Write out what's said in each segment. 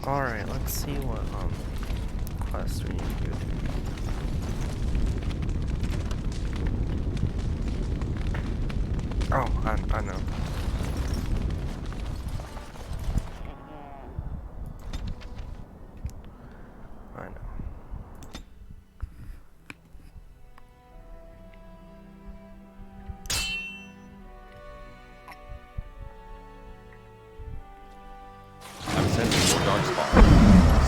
Alright, let's see what quest we need to do. Oh, I know. I know. I'm sensing your dark spot.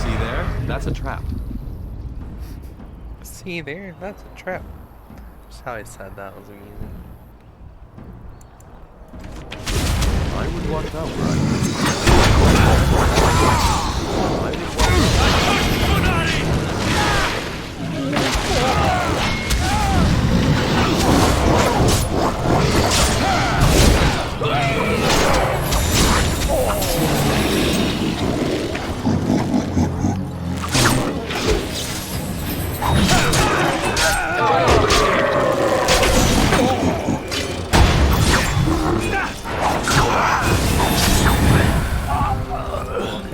See there? That's a trap. See there? That's a trap. Just how I said that was amusing. I would watch out, right? I would watch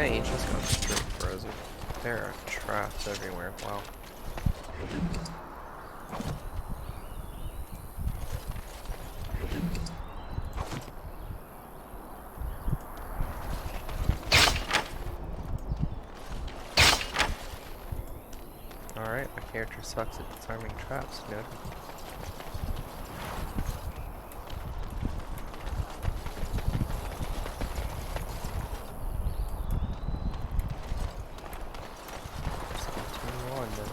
Okay, he just got straight frozen. There are traps everywhere. Wow. Alright, my character sucks at disarming traps, noted. Let's continue on then.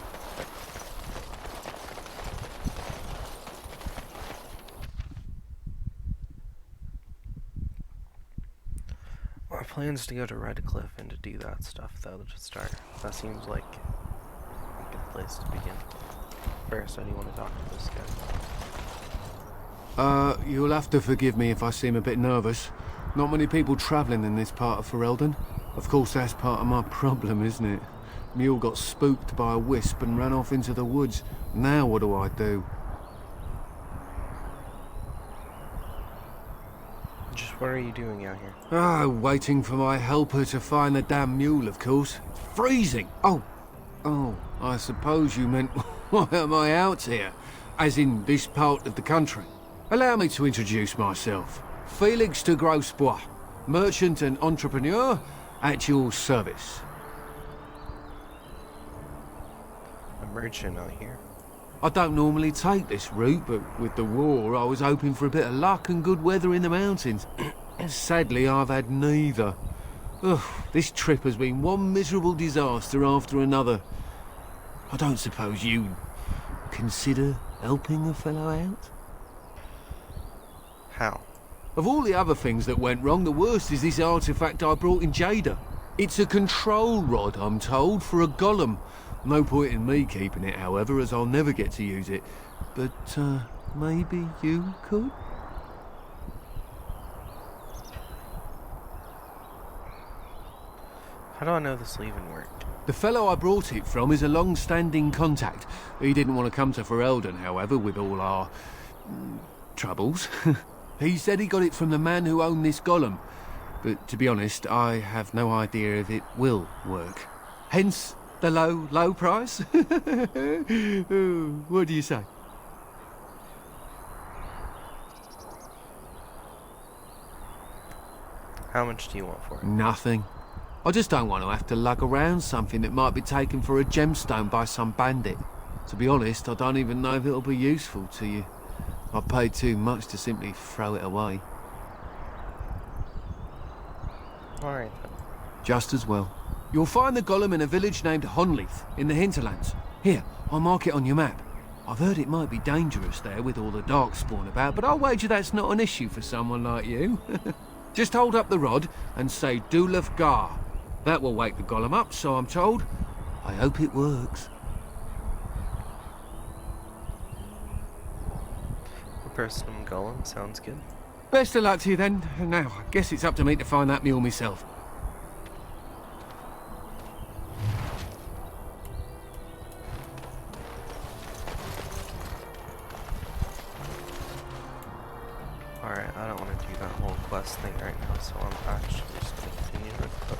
Our plan is to go to Redcliffe and to do that stuff, though, to start. That seems like a good place to begin. First, I do want to talk to this guy. You'll have to forgive me if I seem a bit nervous. Not many people travelling in this part of Ferelden. Of course, that's part of my problem, isn't it? Mule got spooked by a wisp and ran off into the woods. Now what do I do? Just what are you doing out here? Waiting for my helper to find the damn mule, of course. It's freezing! Oh, I suppose you meant, why am I out here? As in this part of the country. Allow me to introduce myself. Felix de Grosbois, merchant and entrepreneur at your service. A merchant out here. I don't normally take this route, but with the war, I was hoping for a bit of luck and good weather in the mountains. Sadly, I've had neither. Ugh, this trip has been one miserable disaster after another. I don't suppose you'd consider helping a fellow out? How? Of all the other things that went wrong, the worst is this artifact I brought in Jada. It's a control rod, I'm told, for a golem. No point in me keeping it, however, as I'll never get to use it. But, maybe you could? How do I know this will even work? The fellow I brought it from is a long-standing contact. He didn't want to come to Ferelden, however, with all our... troubles. He said he got it from the man who owned this golem. But to be honest, I have no idea if it will work. Hence the low price. Ooh, what do you say? How much do you want for it? Nothing. I just don't want to have to lug around something that might be taken for a gemstone by some bandit. To be honest, I don't even know if it'll be useful to you. I paid too much to simply throw it away. Alright then. Just as well. You'll find the golem in a village named Honleith, in the hinterlands. Here, I'll mark it on your map. I've heard it might be dangerous there with all the darkspawn about, but I'll wager that's not an issue for someone like you. Just hold up the rod and say Dulaf Gar. That will wake the golem up, so I'm told. I hope it works. A personal golem sounds good. Best of luck to you then. Now, I guess it's up to me to find that mule myself. Alright, I don't want to do that whole quest thing right now, so I'm actually just going to continue to cook.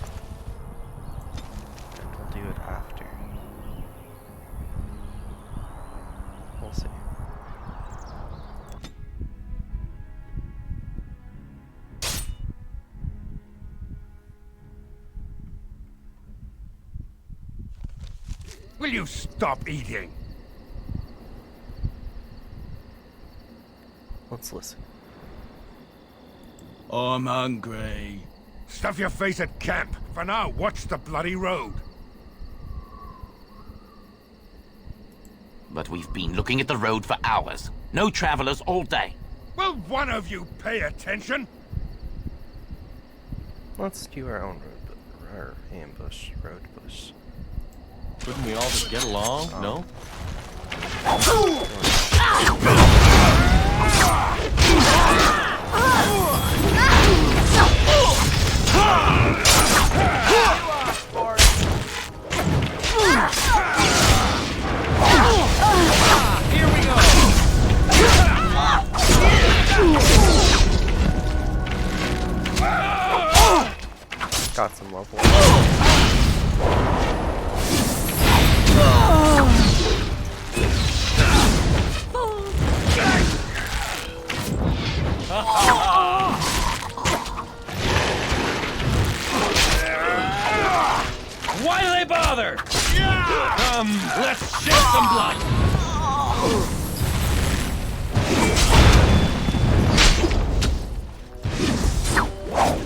Will you stop eating? Let's listen. I'm hungry. Stuff your face at camp. For now, watch the bloody road. But we've been looking at the road for hours. No travelers all day. Will one of you pay attention? Let's do our own our ambush, road bush. Couldn't we all just get along? No? Here we go! Got some level. Why do they bother? Let's shed some blood!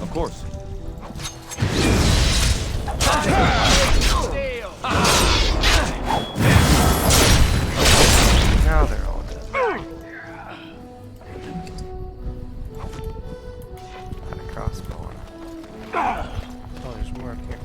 Of course. Now they're all dead. Got a crossbow on it. Oh, there's more up here.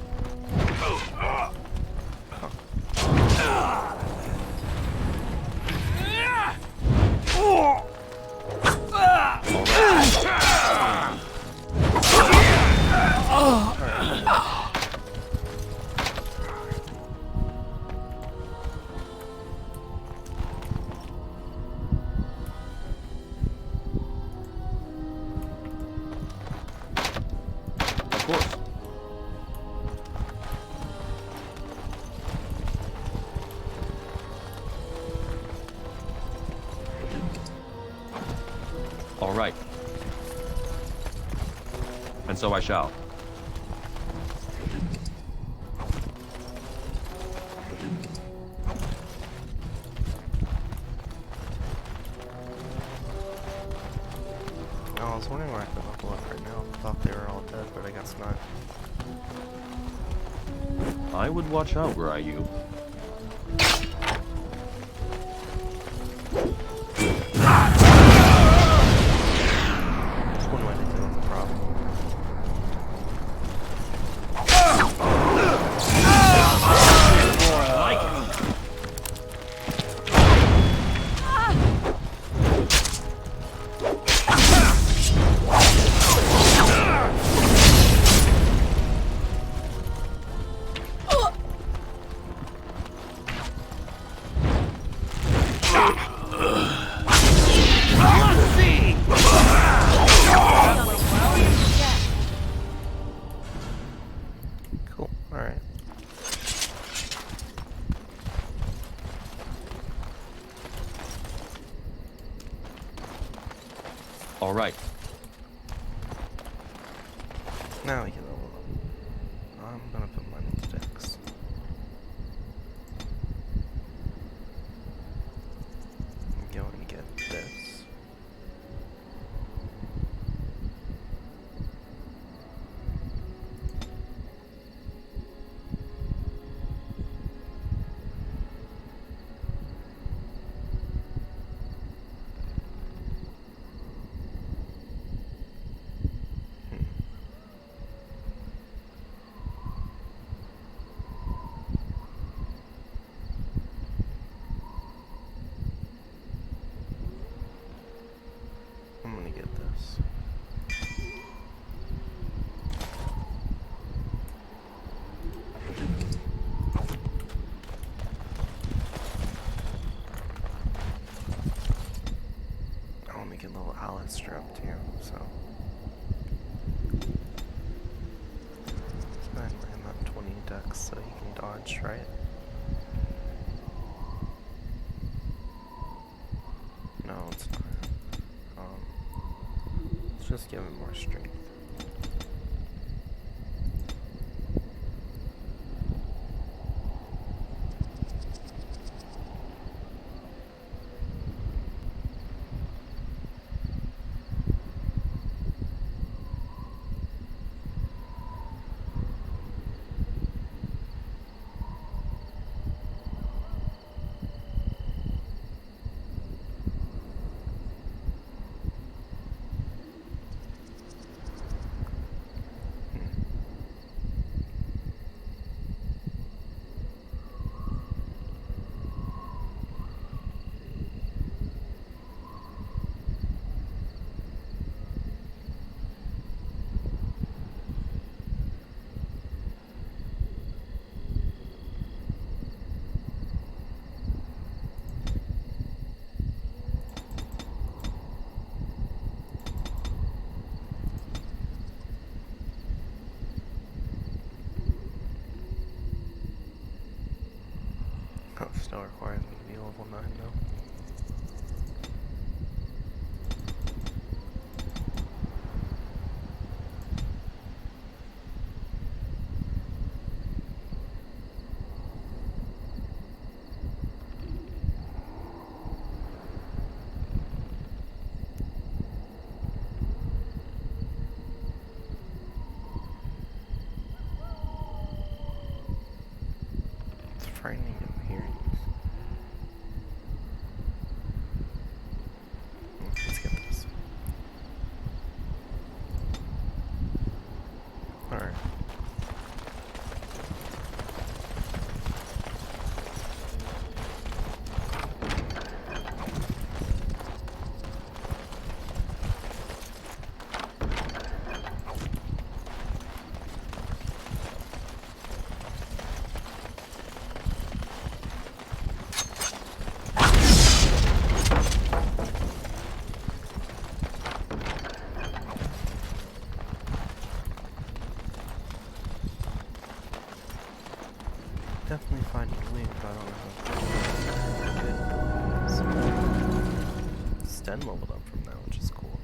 Of course. All right. And so I shall. I was wondering where I could level up right now. I thought they were all dead, but I guess not. I would watch out, were you. That's one way to deal with the problem. Cool. Alright. All right. Now we can level up. I'm gonna put mine in sticks. I'm going to get this. I'm gonna get this. I want to get a little Alistair up too, so. Let's go ahead and land that 20 dex so he can dodge, right? No, it's not. Let's just give him more strength. Oh, still requires me to be level 9 though. It's frightening appearance. Let's get this. Alright. Definitely finding loot, but I don't know how good. Sten leveled up from that, which is cool.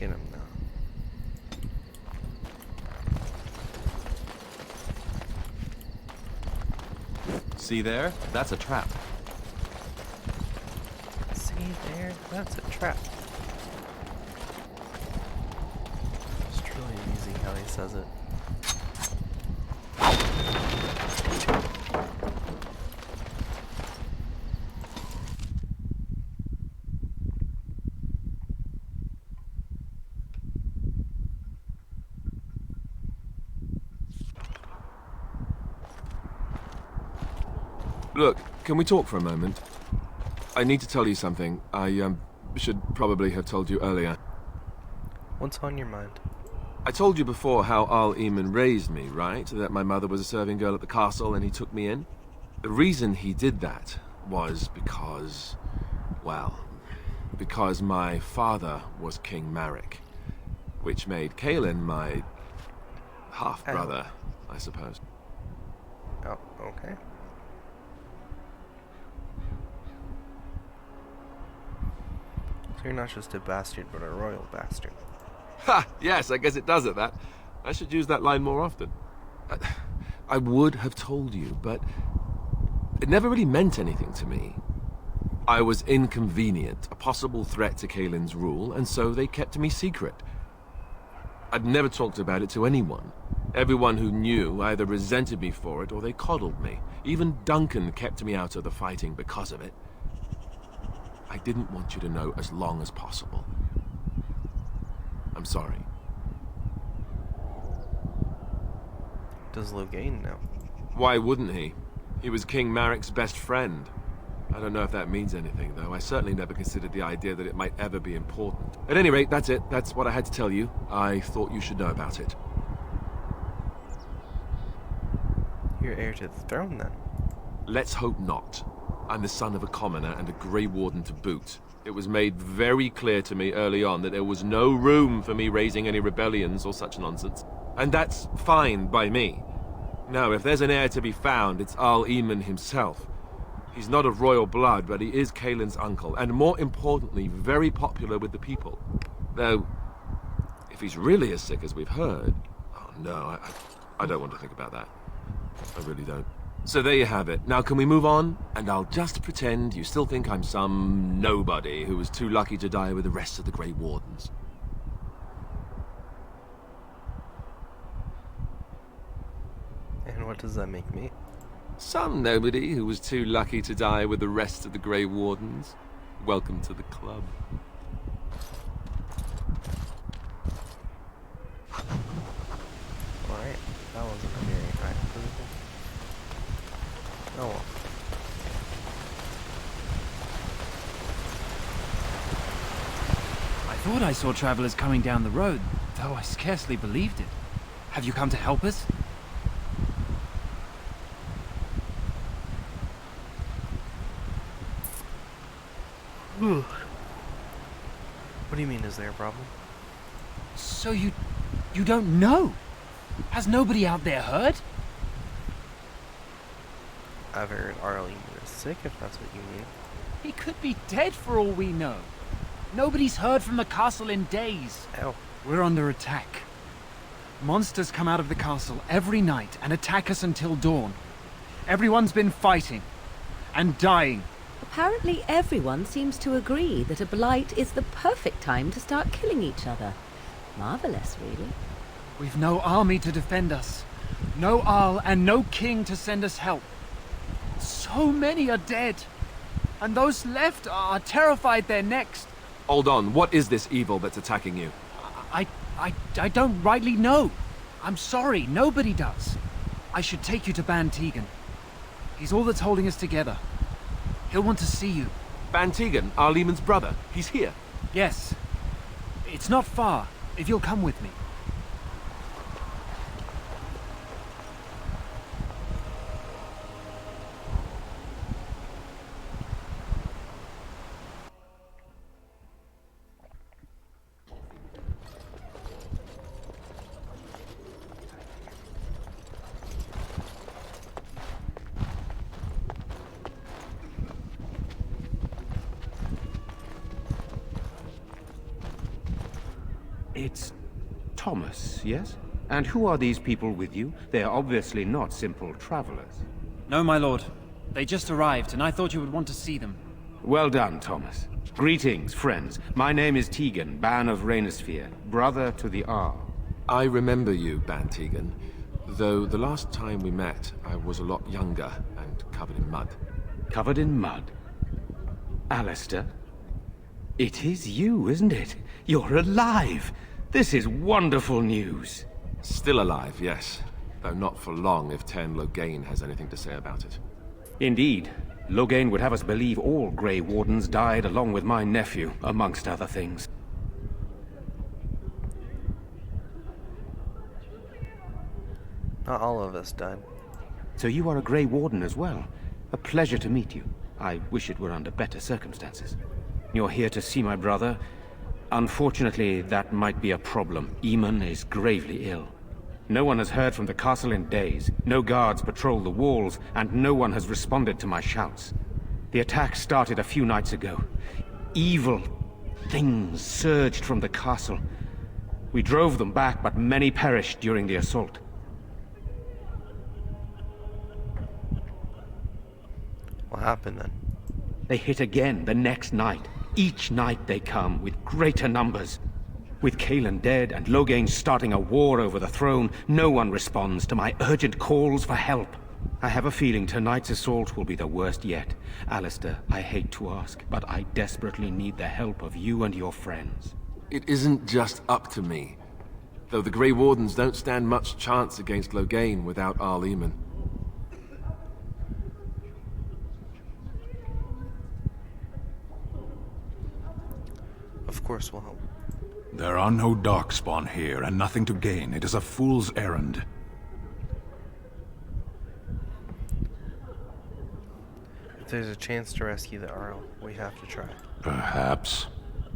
Get him now. See there? That's a trap. See there? That's a trap. It's truly amusing how he says it. Look, can we talk for a moment? I need to tell you something. I should probably have told you earlier. What's on your mind? I told you before how Al Eamon raised me, right? That my mother was a serving girl at the castle and he took me in. The reason he did that was because, well, because my father was King Marek, which made Kaelin my half-brother, I suppose. Oh, okay. So you're not just a bastard, but a royal bastard. Ha! Yes, I guess it does at that. I should use that line more often. I would have told you, but it never really meant anything to me. I was inconvenient, a possible threat to Kaelin's rule, and so they kept me secret. I'd never talked about it to anyone. Everyone who knew either resented me for it or they coddled me. Even Duncan kept me out of the fighting because of it. I didn't want you to know as long as possible. I'm sorry. Does Loghain know? Why wouldn't he? He was King Marek's best friend. I don't know if that means anything, though. I certainly never considered the idea that it might ever be important. At any rate, that's it. That's what I had to tell you. I thought you should know about it. You're heir to the throne, then? Let's hope not. I'm the son of a commoner and a Grey Warden to boot. It was made very clear to me early on that there was no room for me raising any rebellions or such nonsense. And that's fine by me. Now, if there's an heir to be found, it's Al Eamon himself. He's not of royal blood, but he is Kaelin's uncle, and more importantly, very popular with the people. Though, if he's really as sick as we've heard... Oh no, I don't want to think about that. I really don't. So there you have it. Now can we move on? And I'll just pretend you still think I'm some nobody who was too lucky to die with the rest of the Grey Wardens. And what does that make me? Some nobody who was too lucky to die with the rest of the Grey Wardens. Welcome to the club. Alright, that wasn't a very high approval. Oh well. I thought I saw travelers coming down the road, though I scarcely believed it. Have you come to help us? What do you mean, is there a problem? So you don't know? Has nobody out there heard? I've heard Arlene is sick, if that's what you mean. He could be dead for all we know. Nobody's heard from the castle in days. Ow. We're under attack. Monsters come out of the castle every night and attack us until dawn. Everyone's been fighting and dying. Apparently everyone seems to agree that a blight is the perfect time to start killing each other. Marvelous, really. We've no army to defend us. No Arl and no king to send us help. So many are dead. And those left are terrified they're next. Hold on, what is this evil that's attacking you? I don't rightly know. I'm sorry, nobody does. I should take you to Ban Tegan. He's all that's holding us together. He'll want to see you. Ban Tegan, Arlemon's brother. He's here. Yes. It's not far, if you'll come with me. It's Thomas, yes? And who are these people with you? They are obviously not simple travelers. No, my lord. They just arrived, and I thought you would want to see them. Well done, Thomas. Greetings, friends. My name is Tegan, Ban of Rainisfere, brother to the Arl. I remember you, Ban Tegan. Though the last time we met, I was a lot younger and covered in mud. Covered in mud? Alistair? It is you, isn't it? You're alive! This is wonderful news. Still alive, yes. Though not for long if Tern Loghain has anything to say about it. Indeed. Loghain would have us believe all Grey Wardens died along with my nephew, amongst other things. Not all of us died. So you are a Grey Warden as well. A pleasure to meet you. I wish it were under better circumstances. You're here to see my brother. Unfortunately, that might be a problem. Eamon is gravely ill. No one has heard from the castle in days. No guards patrol the walls, and no one has responded to my shouts. The attack started a few nights ago. Evil things surged from the castle. We drove them back, but many perished during the assault. What happened then? They hit again the next night. Each night they come, with greater numbers. With Cailan dead and Loghain starting a war over the throne, no one responds to my urgent calls for help. I have a feeling tonight's assault will be the worst yet. Alistair, I hate to ask, but I desperately need the help of you and your friends. It isn't just up to me. Though the Grey Wardens don't stand much chance against Loghain without Arl Eamon. Of course we'll help. There are no Darkspawn here, and nothing to gain. It is a fool's errand. If there's a chance to rescue the Arl, we have to try. Perhaps.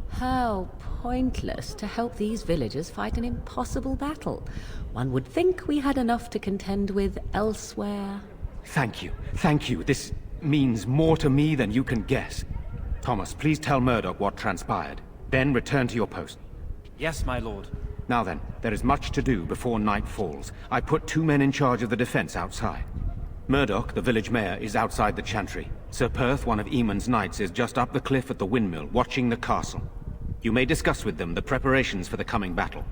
How pointless to help these villagers fight an impossible battle. One would think we had enough to contend with elsewhere. Thank you. Thank you. This means more to me than you can guess. Thomas, please tell Murdoch what transpired. Then return to your post. Yes, my lord. Now then, there is much to do before night falls. I put 2 men in charge of the defense outside. Murdoch, the village mayor, is outside the chantry. Sir Perth, one of Eamon's knights, is just up the cliff at the windmill, watching the castle. You may discuss with them the preparations for the coming battle.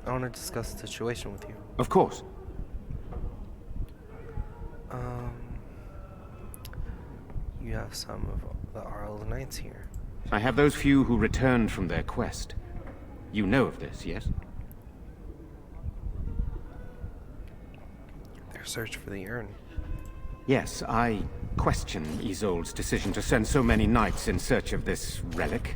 I want to discuss the situation with you. Of course. You have some of the Arl Knights here. I have those few who returned from their quest. You know of this, yes? Their search for the urn. Yes, I question Isolde's decision to send so many knights in search of this relic.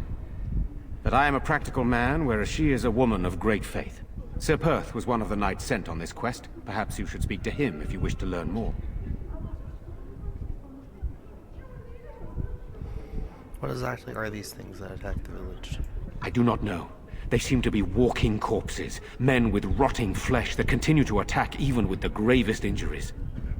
But I am a practical man, whereas she is a woman of great faith. Sir Perth was one of the knights sent on this quest. Perhaps you should speak to him if you wish to learn more. What exactly are these things that attack the village? I do not know. They seem to be walking corpses, men with rotting flesh that continue to attack even with the gravest injuries.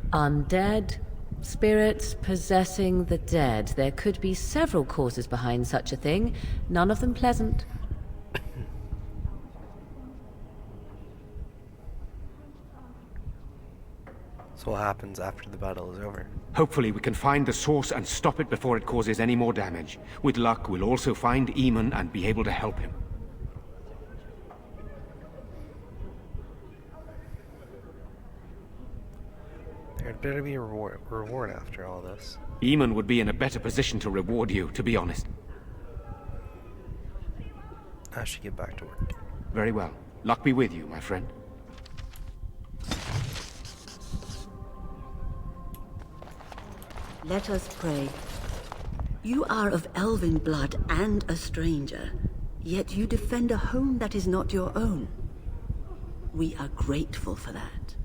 Undead, spirits possessing the dead. There could be several causes behind such a thing, none of them pleasant. So what happens after the battle is over? Hopefully we can find the source and stop it before it causes any more damage. With luck, we'll also find Eamon and be able to help him. There'd better be a reward after all this. Eamon would be in a better position to reward you, to be honest. I should get back to work. Very well. Luck be with you, my friend. Let us pray. You are of elven blood and a stranger, yet you defend a home that is not your own. We are grateful for that.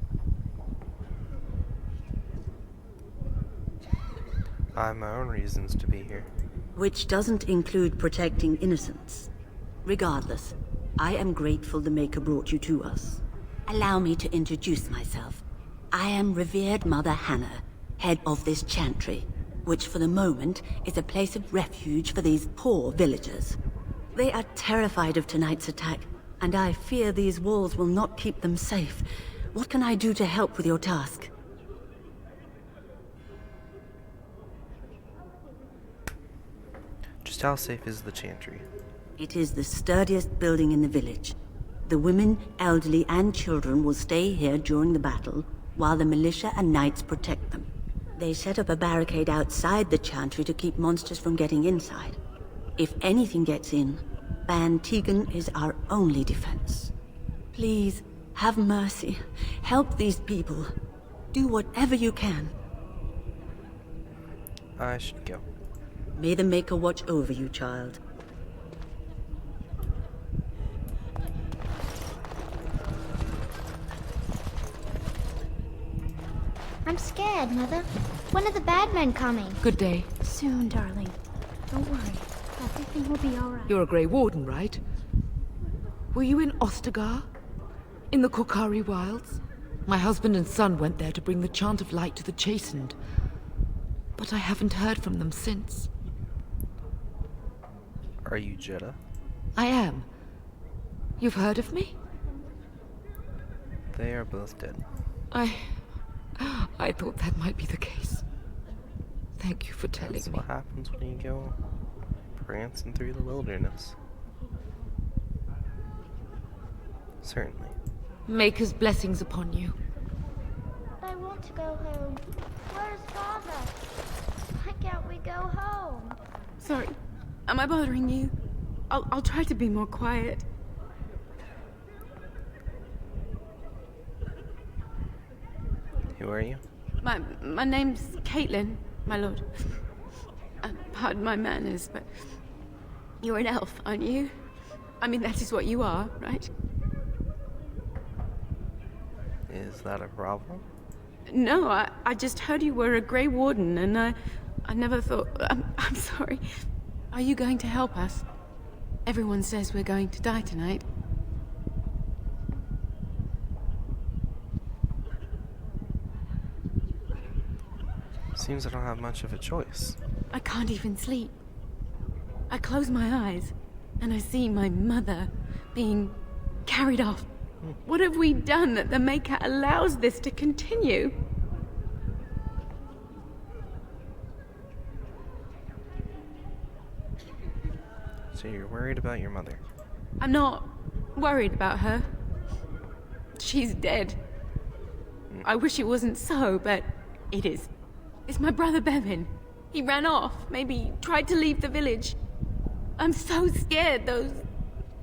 I have my own reasons to be here. Which doesn't include protecting innocents. Regardless, I am grateful the Maker brought you to us. Allow me to introduce myself. I am revered Mother Hannah, head of this chantry, which for the moment is a place of refuge for these poor villagers. They are terrified of tonight's attack, and I fear these walls will not keep them safe. What can I do to help with your task? Just how safe is the chantry? It is the sturdiest building in the village. The women, elderly, and children will stay here during the battle, while the militia and knights protect them. They set up a barricade outside the chantry to keep monsters from getting inside. If anything gets in, Ban Tegan is our only defense. Please, have mercy. Help these people. Do whatever you can. I should go. May the Maker watch over you, child. I'm scared, Mother. When are the bad men coming? Good day. Soon, darling. Don't worry. Everything will be alright. You're a Grey Warden, right? Were you in Ostagar? In the Korkari Wilds? My husband and son went there to bring the Chant of Light to the Chastened. But I haven't heard from them since. Are you Jedha? I am. You've heard of me? They are both dead. I thought that might be the case. Thank you for telling That's me. what happens when you go prancing through the wilderness. Certainly. Maker's blessings upon you. I want to go home. Where's Father? Why can't we go home? Sorry. Am I bothering you? I'll try to be more quiet. Who are you? My name's Caitlin, my lord. Pardon my manners, but you're an elf, aren't you? I mean, that is what you are, right? Is that a problem? No, I just heard you were a Grey Warden, and I never thought... I'm sorry. Are you going to help us? Everyone says we're going to die tonight. Seems I don't have much of a choice. I can't even sleep. I close my eyes, and I see my mother being carried off. What have we done that the Maker allows this to continue? So you're worried about your mother? I'm not worried about her. She's dead. I wish it wasn't so, but it is. It's my brother Bevin. He ran off, maybe tried to leave the village. I'm so scared those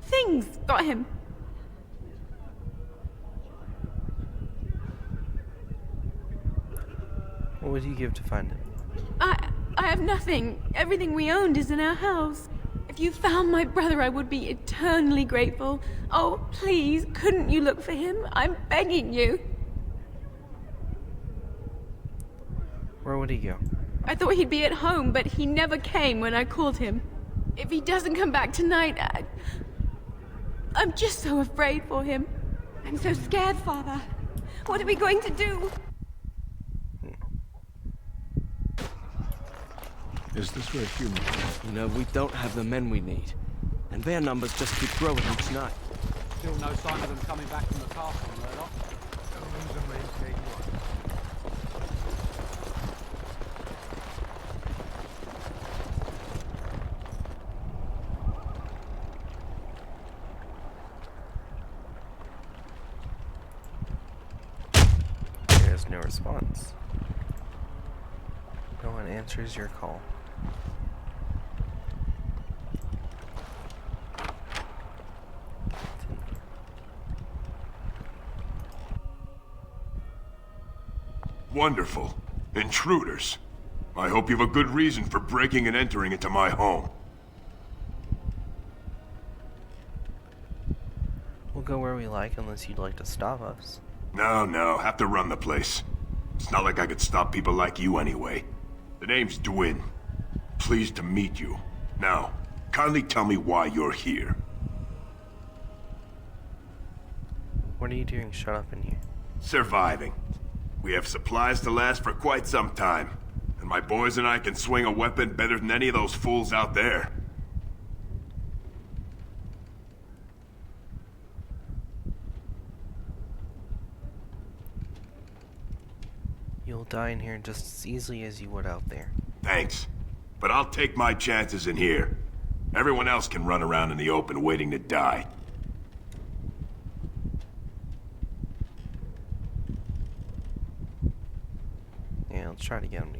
things got him. What would you give to find him? I have nothing. Everything we owned is in our house. If you found my brother, I would be eternally grateful. Oh, please, couldn't you look for him? I'm begging you. Where would he go? I thought he'd be at home, but he never came when I called him. If he doesn't come back tonight, I'm just so afraid for him. I'm so scared, Father. What are we going to do? Is this where humans? You know, we don't have the men we need. And their numbers just keep growing each night. Still no sign of them coming back from the castle, Murdoch. There's no response. No one answers your call. Wonderful. Intruders. I hope you have a good reason for breaking and entering into my home. We'll go where we like unless you'd like to stop us. No, have to run the place. It's not like I could stop people like you anyway. The name's Dwyn. Pleased to meet you. Now, kindly tell me why you're here. What are you doing shut up in here? Surviving. We have supplies to last for quite some time. And my boys and I can swing a weapon better than any of those fools out there. You'll die in here just as easily as you would out there. Thanks. But I'll take my chances in here. Everyone else can run around in the open waiting to die. Yeah, let's try to get him to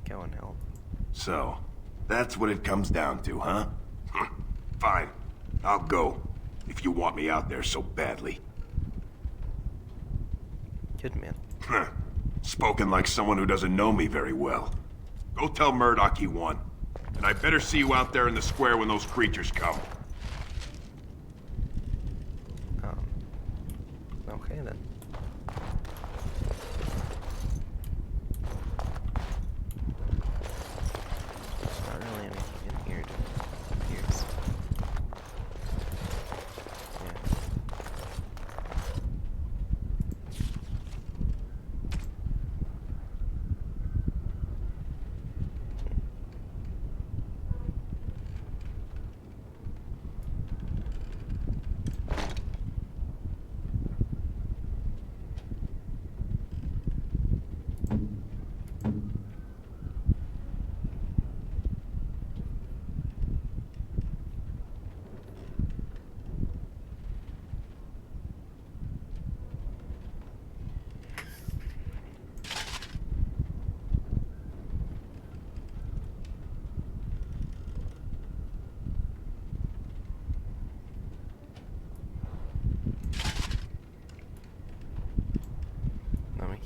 go and help. So, that's what it comes down to, huh? Fine. I'll go. If you want me out there so badly. Good man. Spoken like someone who doesn't know me very well. Go tell Murdoch he won. And I better see you out there in the square when those creatures come. Okay then. There's not really anything in here to use.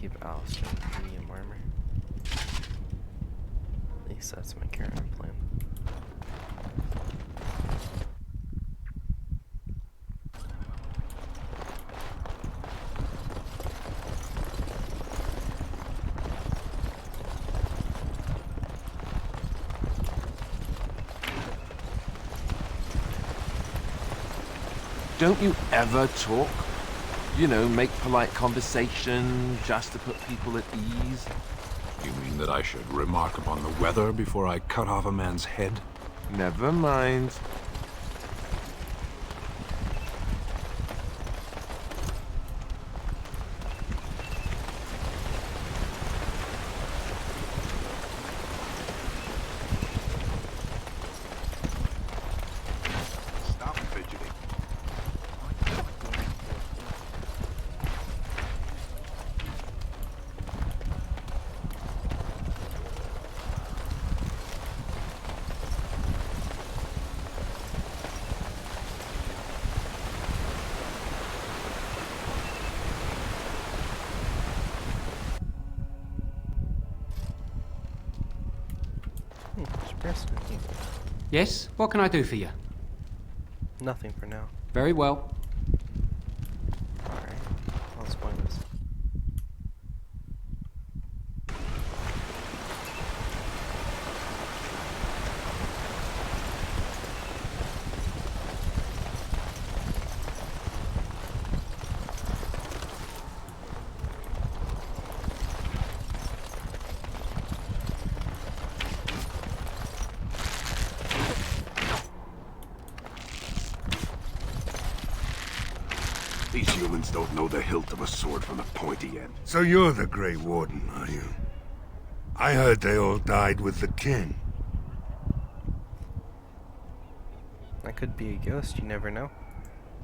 Keep Alistair in medium armor. At least that's my current plan. Don't you ever talk? You know, make polite conversation just to put people at ease? You mean that I should remark upon the weather before I cut off a man's head? Never mind. Stop fidgeting. Yes? What can I do for you? Nothing for now. Very well. Alright, I'll explain this. These humans don't know the hilt of a sword from the pointy end. So you're the Grey Warden, are you? I heard they all died with the king. That could be a ghost, you never know.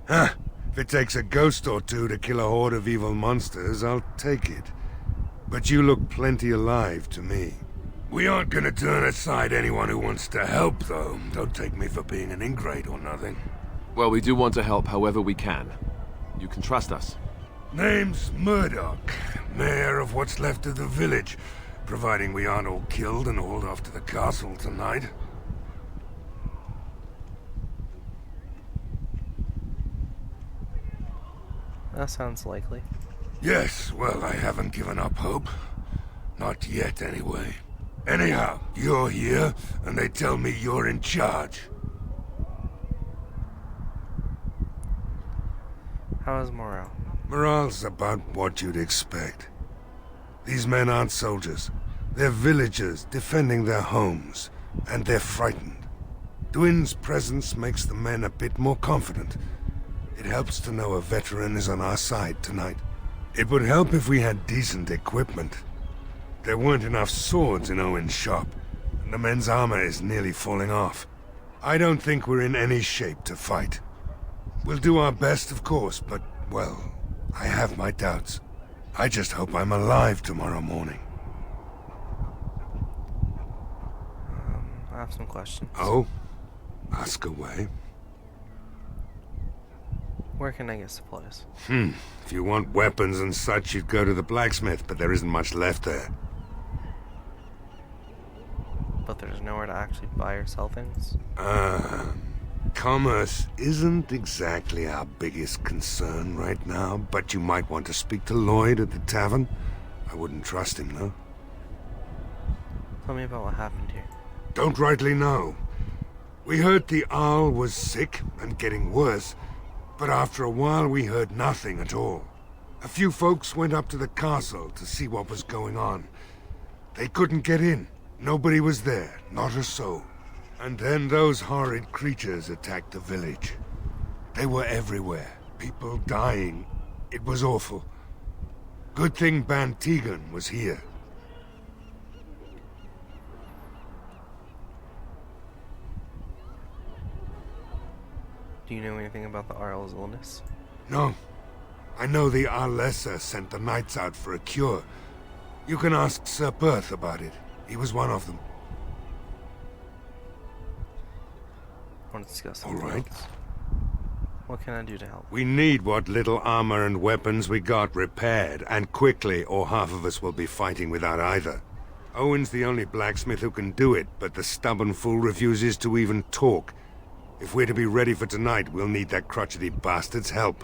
Huh. If it takes a ghost or two to kill a horde of evil monsters, I'll take it. But you look plenty alive to me. We aren't gonna turn aside anyone who wants to help, though. Don't take me for being an ingrate or nothing. Well, we do want to help however we can. You can trust us. Name's Murdoch, mayor of what's left of the village, providing we aren't all killed and hauled off to the castle tonight. That sounds likely. Yes, well, I haven't given up hope. Not yet, anyway. Anyhow, you're here, and they tell me you're in charge. How is morale? Morale's about what you'd expect. These men aren't soldiers. They're villagers defending their homes, and they're frightened. Dwyn's presence makes the men a bit more confident. It helps to know a veteran is on our side tonight. It would help if we had decent equipment. There weren't enough swords in Owen's shop, and the men's armor is nearly falling off. I don't think we're in any shape to fight. We'll do our best, of course, but, well, I have my doubts. I just hope I'm alive tomorrow morning. I have some questions. Oh? Ask away. Where can I get supplies? If you want weapons and such, you'd go to the blacksmith, but there isn't much left there. But there's nowhere to actually buy or sell things? Commerce isn't exactly our biggest concern right now, but you might want to speak to Lloyd at the tavern. I wouldn't trust him, though. Tell me about what happened here. Don't rightly know. We heard the Arl was sick and getting worse, but after a while we heard nothing at all. A few folks went up to the castle to see what was going on. They couldn't get in. Nobody was there, not a soul. And then those horrid creatures attacked the village. They were everywhere, people dying. It was awful. Good thing Ban Tegan was here. Do you know anything about the Arl's illness? No. I know the Arlessa sent the knights out for a cure. You can ask Sir Perth about it. He was one of them. I want to discuss something All right. else. What can I do to help? We need what little armor and weapons we got repaired, and quickly, or half of us will be fighting without either. Owen's the only blacksmith who can do it, but the stubborn fool refuses to even talk. If we're to be ready for tonight, we'll need that crotchety bastard's help.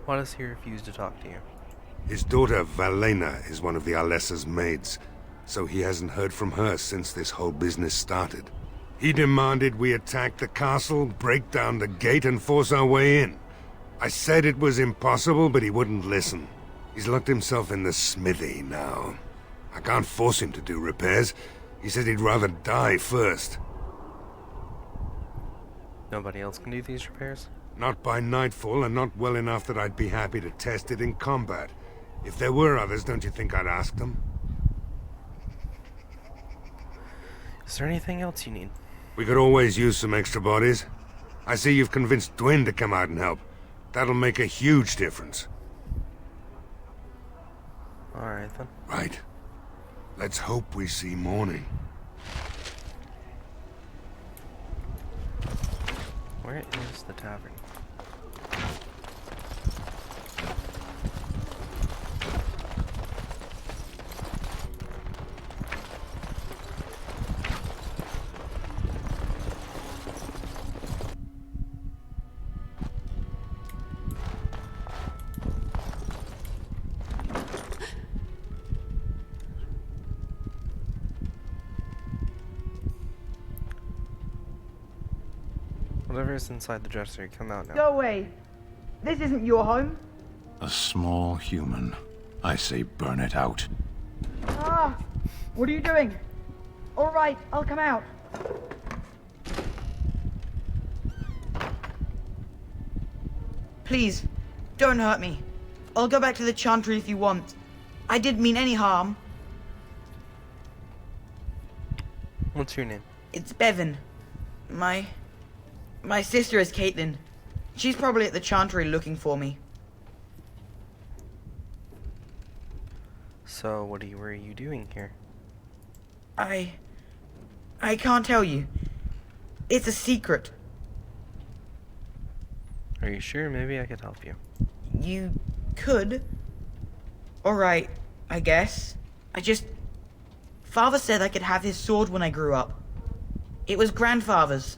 Why does he refuse to talk to you? His daughter, Valena, is one of the Alessa's maids, so he hasn't heard from her since this whole business started. He demanded we attack the castle, break down the gate, and force our way in. I said it was impossible, but he wouldn't listen. He's locked himself in the smithy now. I can't force him to do repairs. He said he'd rather die first. Nobody else can do these repairs? Not by nightfall, and not well enough that I'd be happy to test it in combat. If there were others, don't you think I'd ask them? Is there anything else you need? We could always use some extra bodies. I see you've convinced Dwyn to come out and help. That'll make a huge difference. Alright then. Right. Let's hope we see morning. Where is the tavern? Whatever is inside the dresser, come out now. Go away. This isn't your home. A small human. I say burn it out. Ah! What are you doing? All right, I'll come out. Please, don't hurt me. I'll go back to the Chantry if you want. I didn't mean any harm. What's your name? It's Bevan. My sister is Caitlin. She's probably at the Chantry looking for me. So, what were you doing here? I can't tell you. It's a secret. Are you sure? Maybe I could help you. You could. Alright, I guess. Father said I could have his sword when I grew up. It was Grandfather's.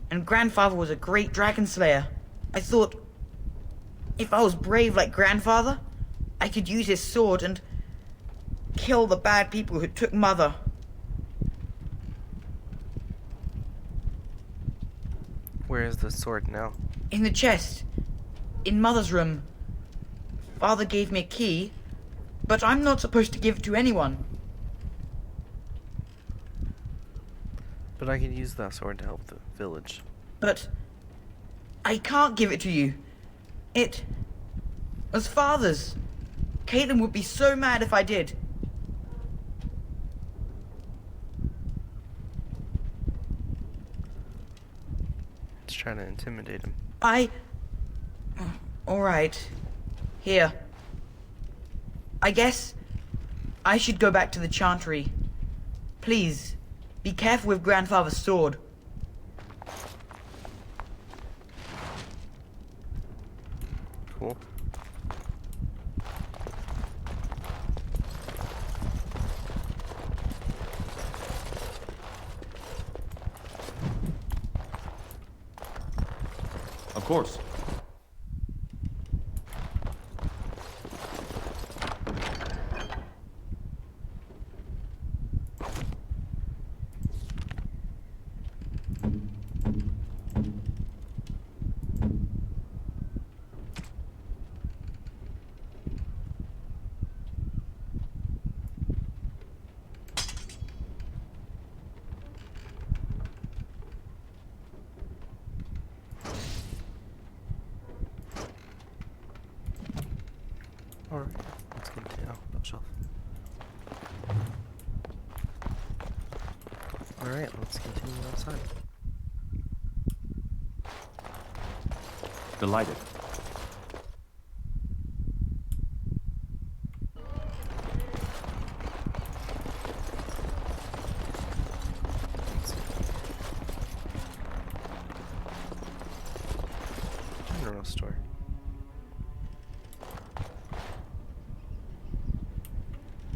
And Grandfather was a great dragon slayer. I thought, if I was brave like Grandfather, I could use his sword and kill the bad people who took Mother. Where is the sword now? In the chest. In Mother's room. Father gave me a key, but I'm not supposed to give it to anyone. But I could use that sword to help the village. But I can't give it to you. It was Father's. Caitlin would be so mad if I did. It's trying to intimidate him. Alright. Here. I guess I should go back to the Chantry. Please, be careful with Grandfather's sword. Cool. Of course. Alright, let's continue. Oh, bookshelf. Alright, let's continue outside. Delighted. General store.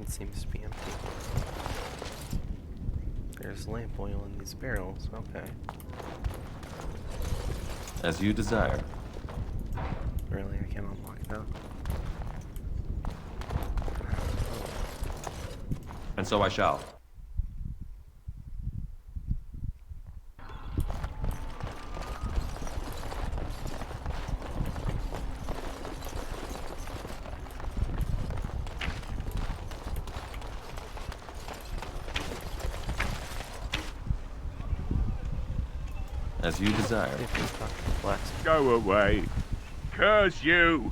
It seems to be empty. There's lamp oil in these barrels. Okay. As you desire. Really, I can't unlock it now. And so I shall. As you desire. Go away. Curse you.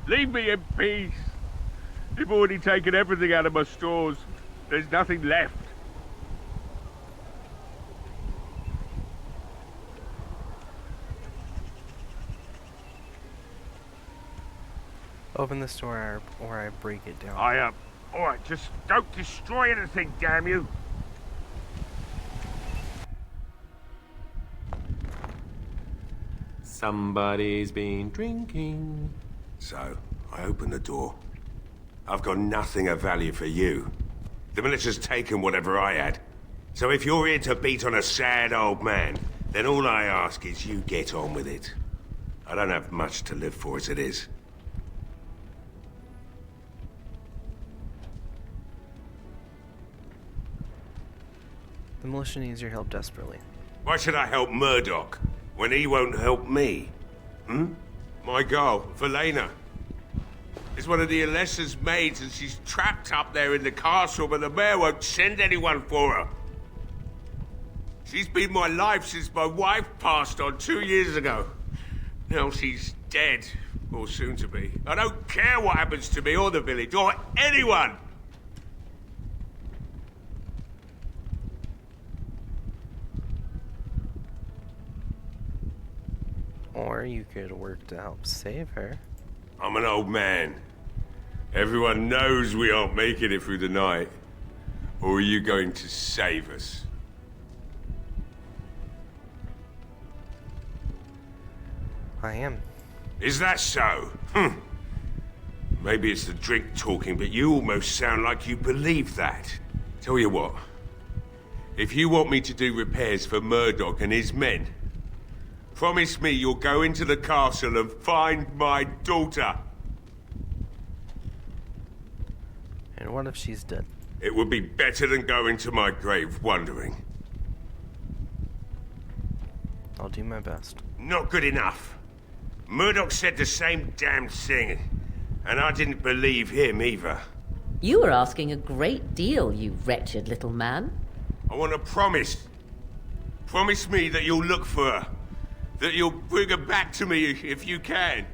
Leave me in peace. You've already taken everything out of my stores. There's nothing left. Open the store or I break it down. Alright, just don't destroy anything, damn you. Somebody's been drinking. So, I open the door. I've got nothing of value for you. The military's taken whatever I had. So if you're here to beat on a sad old man, then all I ask is you get on with it. I don't have much to live for as it is. The militia needs your help desperately. Why should I help Murdoch when he won't help me? My girl, Velena, is one of the Alessa's maids and she's trapped up there in the castle, but the mayor won't send anyone for her. She's been my life since my wife passed on 2 years ago. Now she's dead, or soon to be. I don't care what happens to me or the village, or anyone! Or you could work to help save her. I'm an old man. Everyone knows we aren't making it through the night. Or are you going to save us? I am. Is that so? Maybe it's the drink talking, but you almost sound like you believe that. Tell you what. If you want me to do repairs for Murdoch and his men, promise me you'll go into the castle and find my daughter. And what if she's dead? It would be better than going to my grave wondering. I'll do my best. Not good enough. Murdoch said the same damn thing, and I didn't believe him either. You were asking a great deal, you wretched little man. I want a promise. Promise me that you'll look for her. That you'll bring her back to me if you can.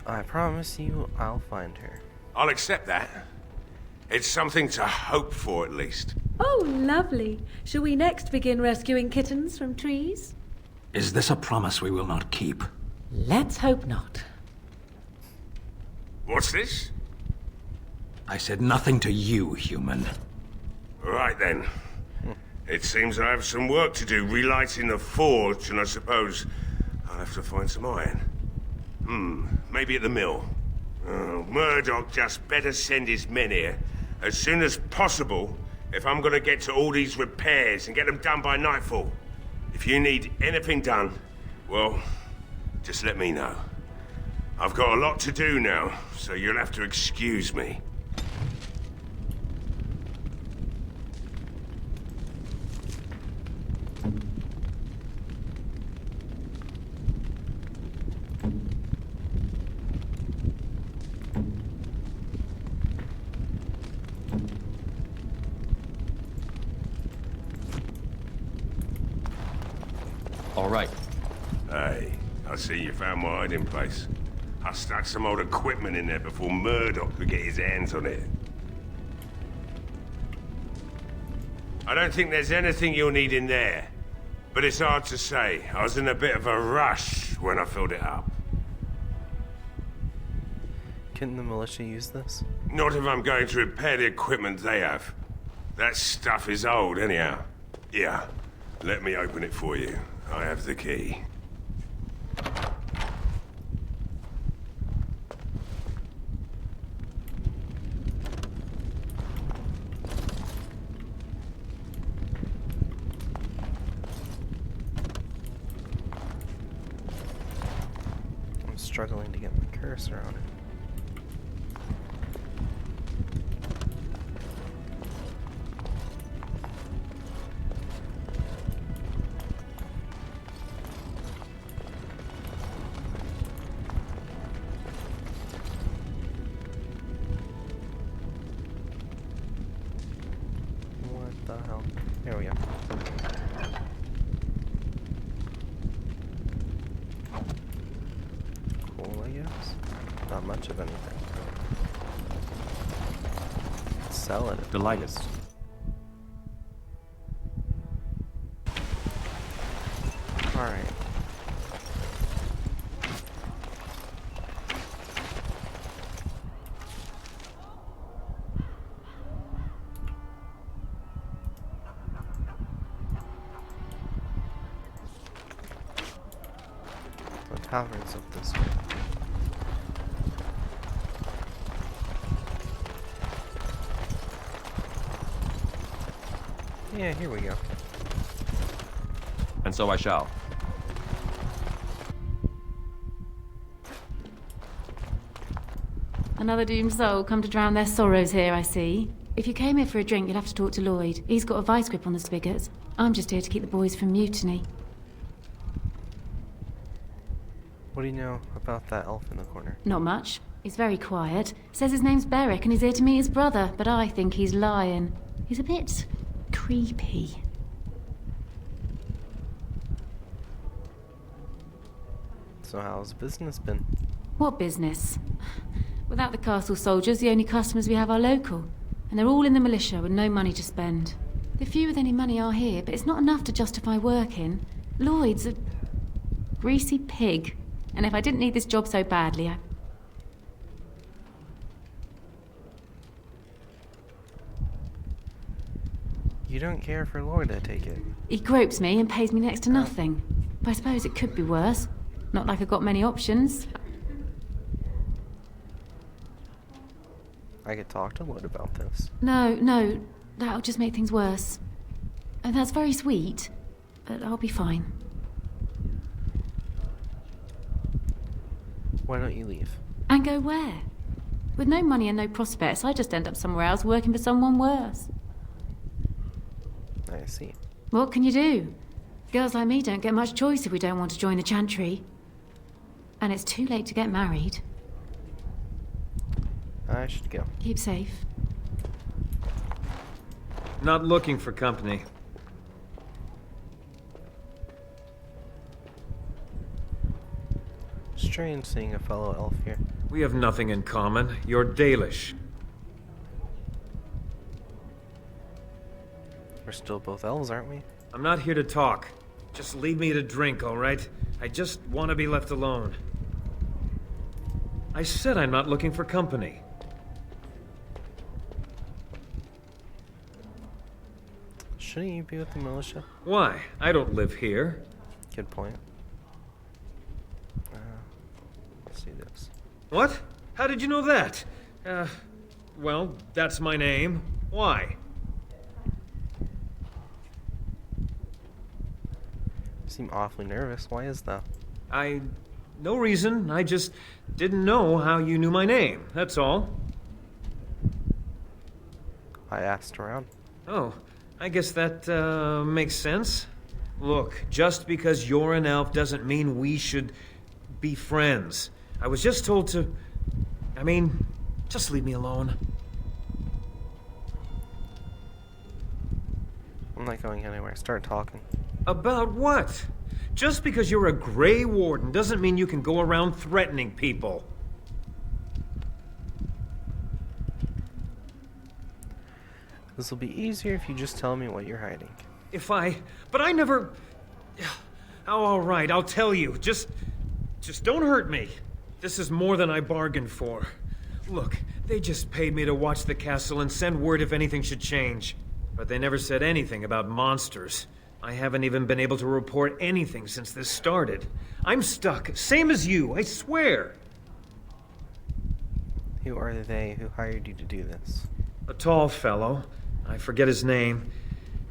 I promise you I'll find her. I'll accept that. It's something to hope for, at least. Oh, lovely. Shall we next begin rescuing kittens from trees? Is this a promise we will not keep? Let's hope not. What's this? I said nothing to you, human. Right then. It seems I have some work to do relighting the forge, and I suppose I'll have to find some iron. Maybe at the mill. Murdoch just better send his men here as soon as possible if I'm gonna get to all these repairs and get them done by nightfall. If you need anything done, well, just let me know. I've got a lot to do now, so you'll have to excuse me. All right. Hey, I see you found my hiding place. I stuck some old equipment in there before Murdoch could get his hands on it. I don't think there's anything you'll need in there, but it's hard to say. I was in a bit of a rush when I filled it up. Can the militia use this? Not if I'm going to repair the equipment they have. That stuff is old, anyhow. Yeah, let me open it for you. I have the key. I'm struggling to get my cursor on it. What the hell? Here we go. Cool, I guess. Not much of anything. Sell it. The lightest. Alright. The tavern's up this way. Yeah, here we go. And so I shall. Another doomed soul come to drown their sorrows here, I see. If you came here for a drink, you'd have to talk to Lloyd. He's got a vice grip on the spigots. I'm just here to keep the boys from mutiny. What do you know about that elf in the corner? Not much. He's very quiet. Says his name's Beric and he's here to meet his brother, but I think he's lying. He's a bit creepy. So how's business been? What business? Without the castle soldiers, the only customers we have are local. And they're all in the militia with no money to spend. The few with any money are here, but it's not enough to justify working. Lloyd's a greasy pig. And if I didn't need this job so badly, You don't care for Lloyd, I take it. He gropes me and pays me next to nothing. But I suppose it could be worse. Not like I've got many options. I could talk to Lloyd about this. No, that'll just make things worse. And that's very sweet, but I'll be fine. Why don't you leave? And go where? With no money and no prospects, I just end up somewhere else working for someone worse. I see. What can you do? Girls like me don't get much choice if we don't want to join the Chantry. And it's too late to get married. I should go. Keep safe. Not looking for company. Strange seeing a fellow elf here. We have nothing in common. You're Dalish. We're still both elves, aren't we? I'm not here to talk. Just leave me to drink, all right? I just want to be left alone. I said I'm not looking for company. Shouldn't you be with the militia? Why? I don't live here. Good point. Let's see this. What? How did you know that? Well, that's my name. Why? You seem awfully nervous. Why is that? No reason. I just didn't know how you knew my name. That's all. I asked around. Oh, I guess that, makes sense. Look, just because you're an elf doesn't mean we should be friends. I was just told to... just leave me alone. I'm not going anywhere. Start talking. About what? Just because you're a Grey Warden doesn't mean you can go around threatening people. This will be easier if you just tell me what you're hiding. But I never... Oh, all right, I'll tell you. Just don't hurt me. This is more than I bargained for. Look, they just paid me to watch the castle and send word if anything should change. But they never said anything about monsters. I haven't even been able to report anything since this started. I'm stuck, same as you, I swear. Who are they who hired you to do this? A tall fellow. I forget his name.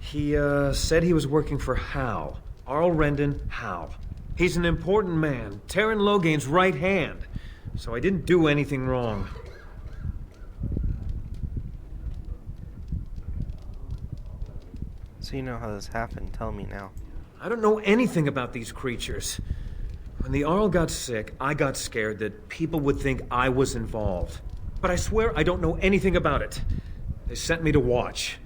He, said he was working for Hal. Arl Rendon Hal. He's an important man, Terran Loghain's right hand. So I didn't do anything wrong. So you know how this happened. Tell me now. I don't know anything about these creatures. When the Arl got sick, I got scared that people would think I was involved. But I swear I don't know anything about it. They sent me to watch.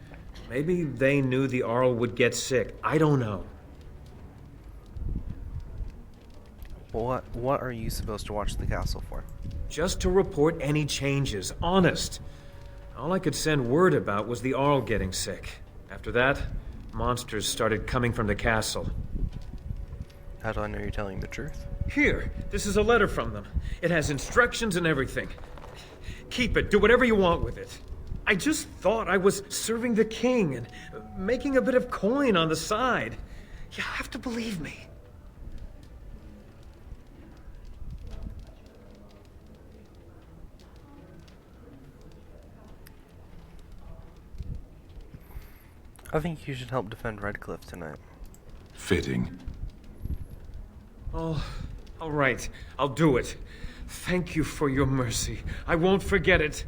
Maybe they knew the Arl would get sick. I don't know. What are you supposed to watch the castle for? Just to report any changes, honest. All I could send word about was the Arl getting sick. After that, monsters started coming from the castle. How do I know you're telling the truth? Here, this is a letter from them. It has instructions and everything. Keep it, do whatever you want with it. I just thought I was serving the king and making a bit of coin on the side. You have to believe me. I think you should help defend Redcliffe tonight. Fitting. Oh, all right. I'll do it. Thank you for your mercy. I won't forget it.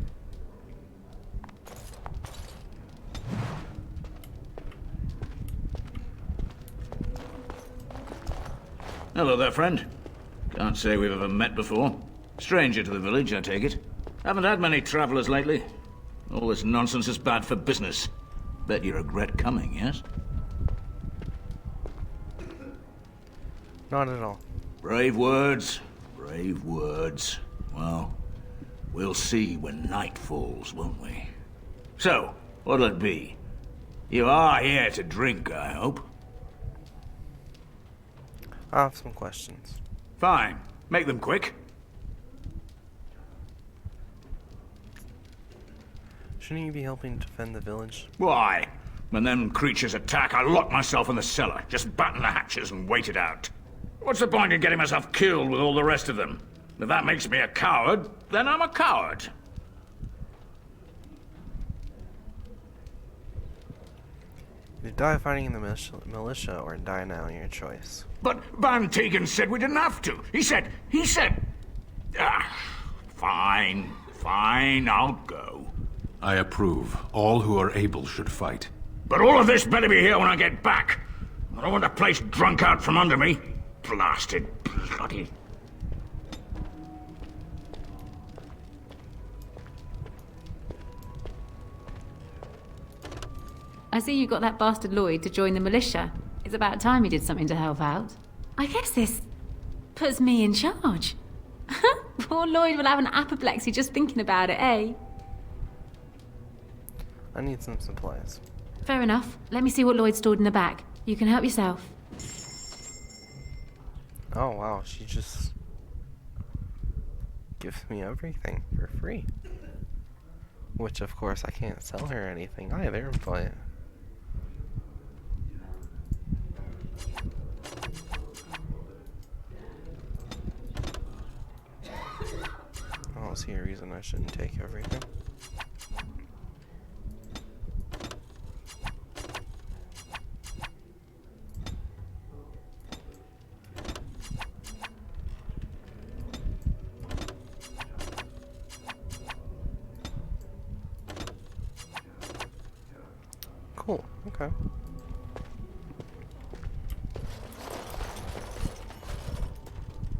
Hello there, friend. Can't say we've ever met before. Stranger to the village, I take it. Haven't had many travelers lately. All this nonsense is bad for business. Bet you regret coming, yes? Not at all. Brave words. Brave words. Well, we'll see when night falls, won't we? So, what'll it be? You are here to drink, I hope? I have some questions. Fine. Make them quick. Shouldn't you be helping defend the village? Why? When them creatures attack, I lock myself in the cellar. Just batten the hatches and wait it out. What's the point in getting myself killed with all the rest of them? If that makes me a coward, then I'm a coward. You die fighting in the militia or die now, your choice. But Van Tegan said we didn't have to. He said... Fine, I'll go. I approve. All who are able should fight. But all of this better be here when I get back. I don't want the place drunk out from under me. Blasted bloody... I see you got that bastard Lloyd to join the militia. It's about time he did something to help out. I guess this puts me in charge. Poor Lloyd will have an apoplexy just thinking about it, eh? I need some supplies. Fair enough. Let me see what Lloyd stored in the back. You can help yourself. Oh wow, she just gives me everything for free. Which of course I can't sell her anything either, but... I don't see a reason I shouldn't take everything. Cool, okay.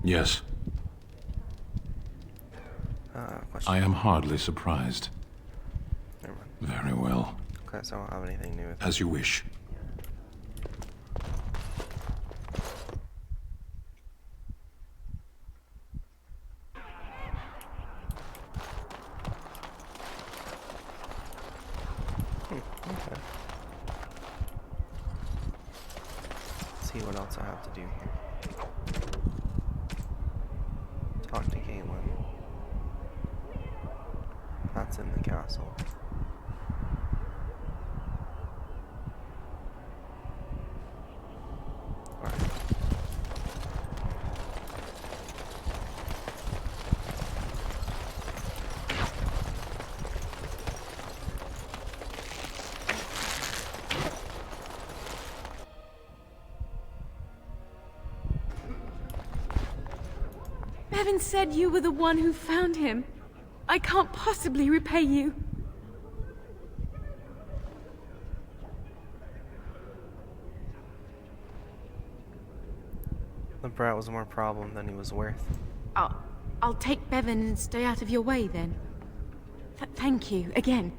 Yes. Question. I am hardly surprised. Never mind. Very well. Okay, so I don't have anything new with As you wish. Okay. Let's see what else I have to do here. Talk to Caitlin. That's in the castle. Alright. Bevan said you were the one who found him. I can't possibly repay you. The brat was more problem than he was worth. I'll take Bevan and stay out of your way then. Thank you again.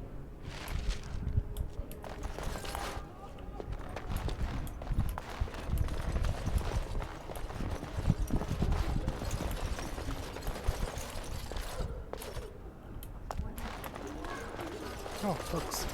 Oh, books.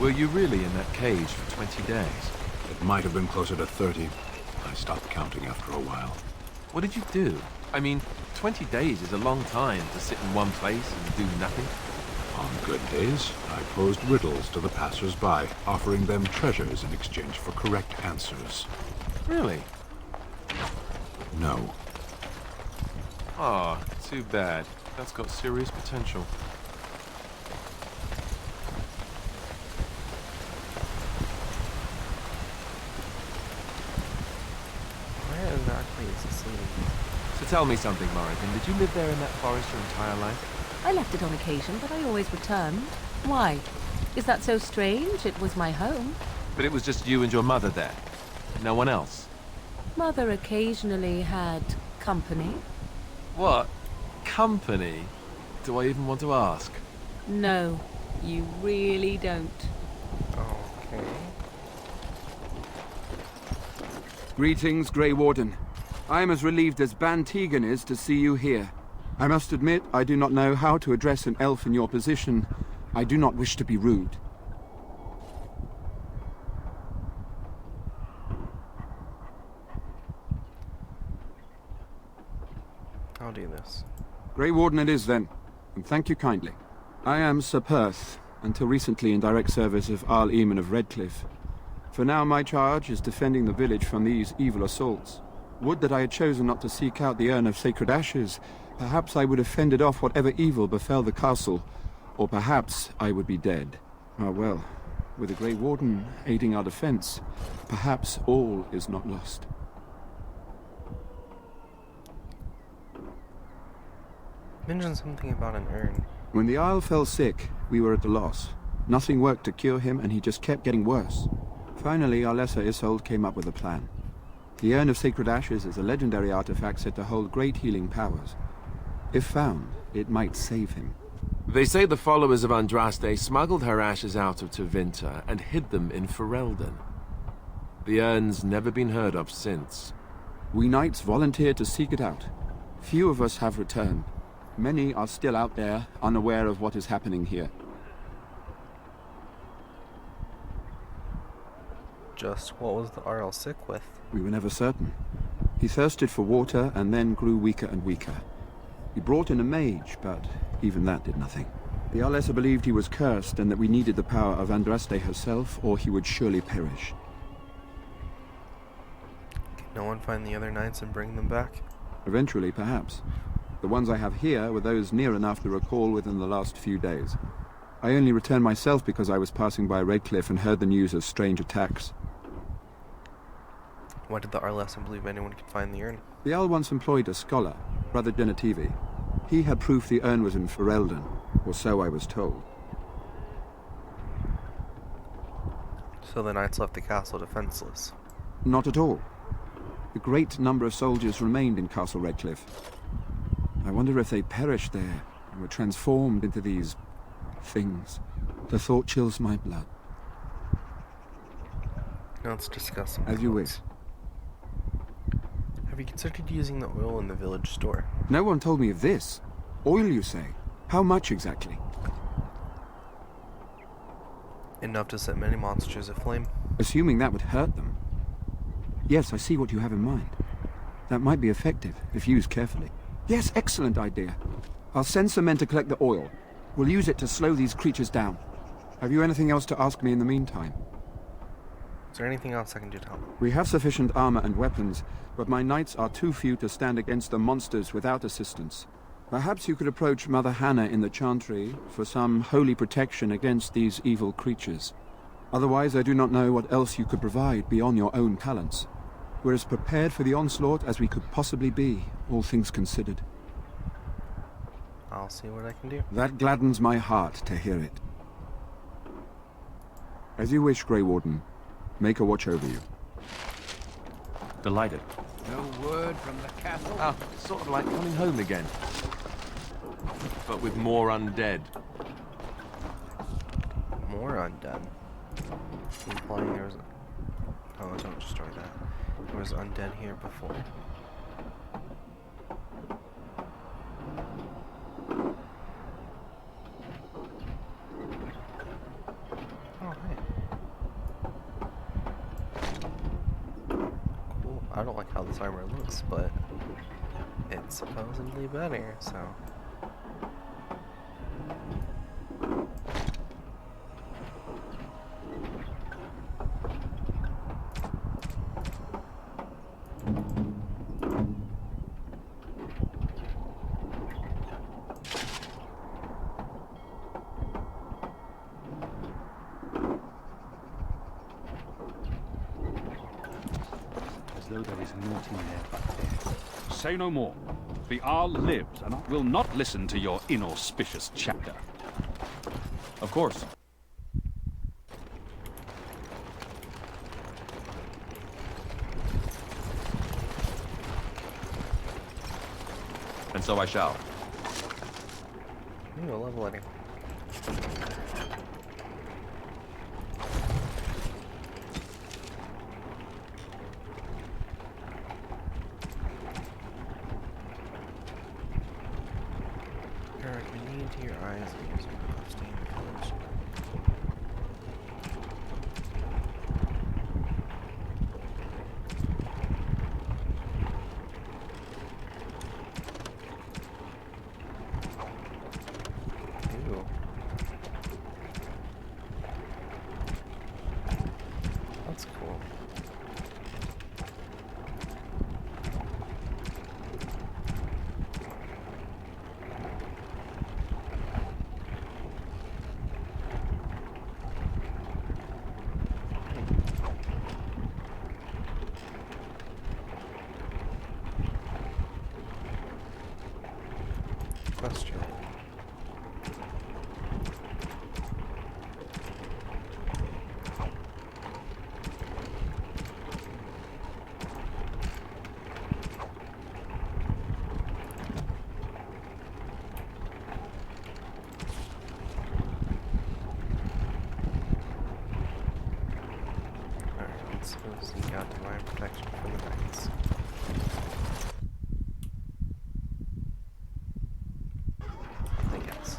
Were you really in that cage for 20 days? It might have been closer to 30. I stopped counting after a while. What did you do? I mean, 20 days is a long time to sit in one place and do nothing. On good days, I posed riddles to the passers-by, offering them treasures in exchange for correct answers. Really? No. Ah, too bad. That's got serious potential. Where exactly is this leading? So tell me something, Morrigan. Did you live there in that forest your entire life? I left it on occasion, but I always returned. Why? Is that so strange? It was my home. But it was just you and your mother there? No one else? Mother occasionally had company. What? Company? Do I even want to ask? No, you really don't. Okay. Greetings, Grey Warden. I am as relieved as Ban Tegan is to see you here. I must admit, I do not know how to address an elf in your position. I do not wish to be rude. I'll do this. Grey Warden it is, then, and thank you kindly. I am Sir Perth, until recently in direct service of Arl Eamon of Redcliffe. For now, my charge is defending the village from these evil assaults. Would that I had chosen not to seek out the Urn of Sacred Ashes. Perhaps I would have fended off whatever evil befell the castle, or perhaps I would be dead. Ah well, with the Grey Warden aiding our defense, perhaps all is not lost. Mention something about an urn. When the Isle fell sick, we were at a loss. Nothing worked to cure him, and he just kept getting worse. Finally, our lesser Isolde came up with a plan. The Urn of Sacred Ashes is a legendary artifact said to hold great healing powers. If found, it might save him. They say the followers of Andraste smuggled her ashes out of Tevinter and hid them in Ferelden. The urn's never been heard of since. We knights volunteered to seek it out. Few of us have returned. Many are still out there, unaware of what is happening here. Just what was the Arl sick with? We were never certain. He thirsted for water and then grew weaker and weaker. We brought in a mage, but even that did nothing. The Arlessa believed he was cursed and that we needed the power of Andraste herself, or he would surely perish. Can no one find the other knights and bring them back? Eventually, perhaps. The ones I have here were those near enough to recall within the last few days. I only returned myself because I was passing by Redcliffe and heard the news of strange attacks. Why did the Arlesson believe anyone could find the urn? The Arl once employed a scholar, Brother Genetivi. He had proof the urn was in Ferelden, or so I was told. So the knights left the castle defenseless? Not at all. A great number of soldiers remained in Castle Redcliffe. I wonder if they perished there and were transformed into these things. The thought chills my blood. Let's discuss something As you else. wish. Have you considered using the oil in the village store? No one told me of this. Oil, you say? How much exactly? Enough to set many monsters aflame. Assuming that would hurt them. Yes, I see what you have in mind. That might be effective, if used carefully. Yes, excellent idea. I'll send some men to collect the oil. We'll use it to slow these creatures down. Have you anything else to ask me in the meantime? Is there anything else I can do to help? We have sufficient armor and weapons, but my knights are too few to stand against the monsters without assistance. Perhaps you could approach Mother Hannah in the Chantry for some holy protection against these evil creatures. Otherwise, I do not know what else you could provide beyond your own talents. We're as prepared for the onslaught as we could possibly be, all things considered. I'll see what I can do. That gladdens my heart to hear it. As you wish, Grey Warden. Make a watch over you. Delighted. No word from the castle? Ah, it's sort of like coming home again. But with more undead. More undead? Implying there was... Oh, don't destroy that. There was undead here before. Oh, hey. Cool. I don't like how this armor looks, but it's supposedly better, so... though there is naught in there but death. Say no more. The Arl lives, and I will not listen to your inauspicious chatter. Of course. And so I shall. Ooh, level editing. Eric, we need into your eyes and use your stained colors. Ew. That's cool. Question. Alright, let's go seek out divine protection from the knights. I guess.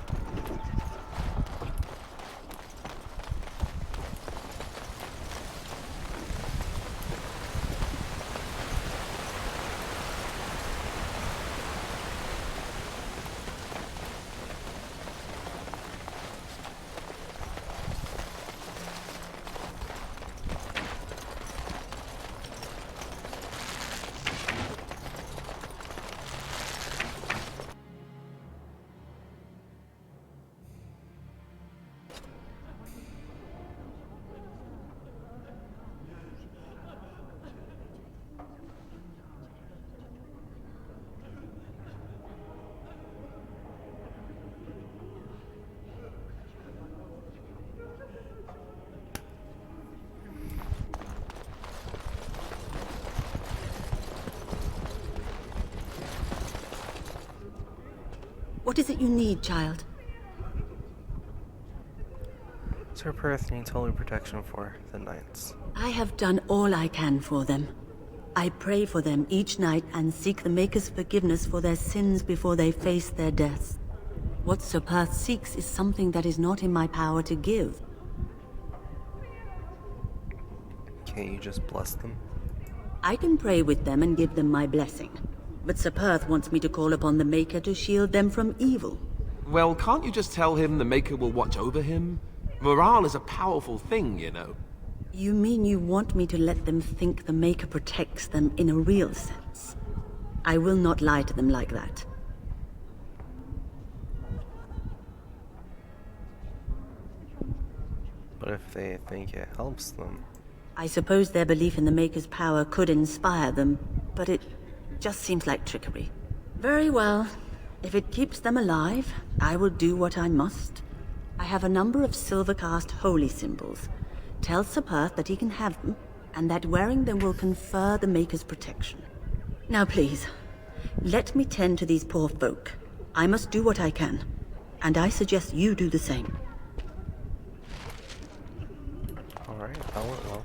What is it you need, child? Sir Perth needs holy protection for the knights. I have done all I can for them. I pray for them each night and seek the Maker's forgiveness for their sins before they face their deaths. What Sir Perth seeks is something that is not in my power to give. Can't you just bless them? I can pray with them and give them my blessing. But Sir Perth wants me to call upon the Maker to shield them from evil. Well, can't you just tell him the Maker will watch over him? Morale is a powerful thing, you know. You mean you want me to let them think the Maker protects them in a real sense? I will not lie to them like that. But if they think it helps them... I suppose their belief in the Maker's power could inspire them, but it just seems like trickery. Very well. If it keeps them alive, I will do what I must. I have a number of Silvercast holy symbols. Tell Sir Perth that he can have them, and that wearing them will confer the Maker's protection. Now please, let me tend to these poor folk. I must do what I can, and I suggest you do the same. Alright, I went well.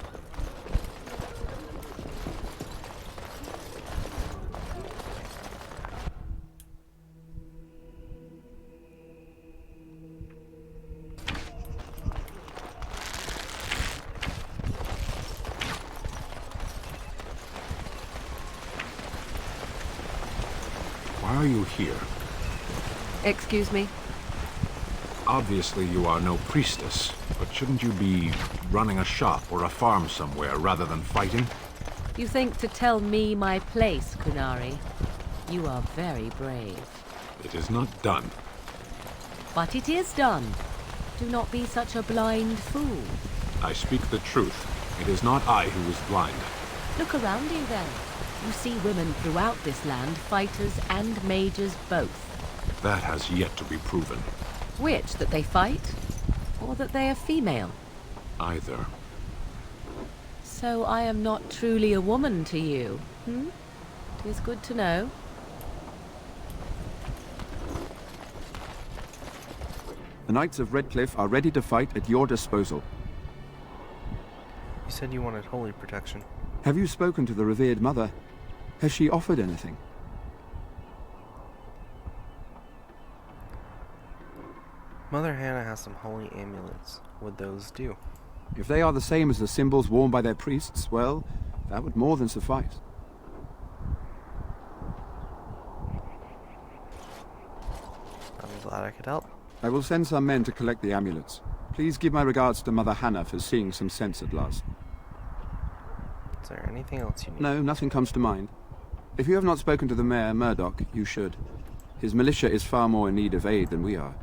Why are you here? Excuse me? Obviously you are no priestess, but shouldn't you be running a shop or a farm somewhere rather than fighting? You think to tell me my place, Qunari? You are very brave. It is not done. But it is done. Do not be such a blind fool. I speak the truth. It is not I who is blind. Look around you then. You see women throughout this land, fighters and mages both. That has yet to be proven. Which, that they fight? Or that they are female? Either. So I am not truly a woman to you, hmm? 'Tis good to know. The Knights of Redcliffe are ready to fight at your disposal. You said you wanted holy protection. Have you spoken to the revered mother? Has she offered anything? Mother Hannah has some holy amulets. Would those do? If they are the same as the symbols worn by their priests, well, that would more than suffice. I'm glad I could help. I will send some men to collect the amulets. Please give my regards to Mother Hannah for seeing some sense at last. Is there anything else you need? No, nothing comes to mind. If you have not spoken to the Mayor, Murdoch, you should. His militia is far more in need of aid than we are.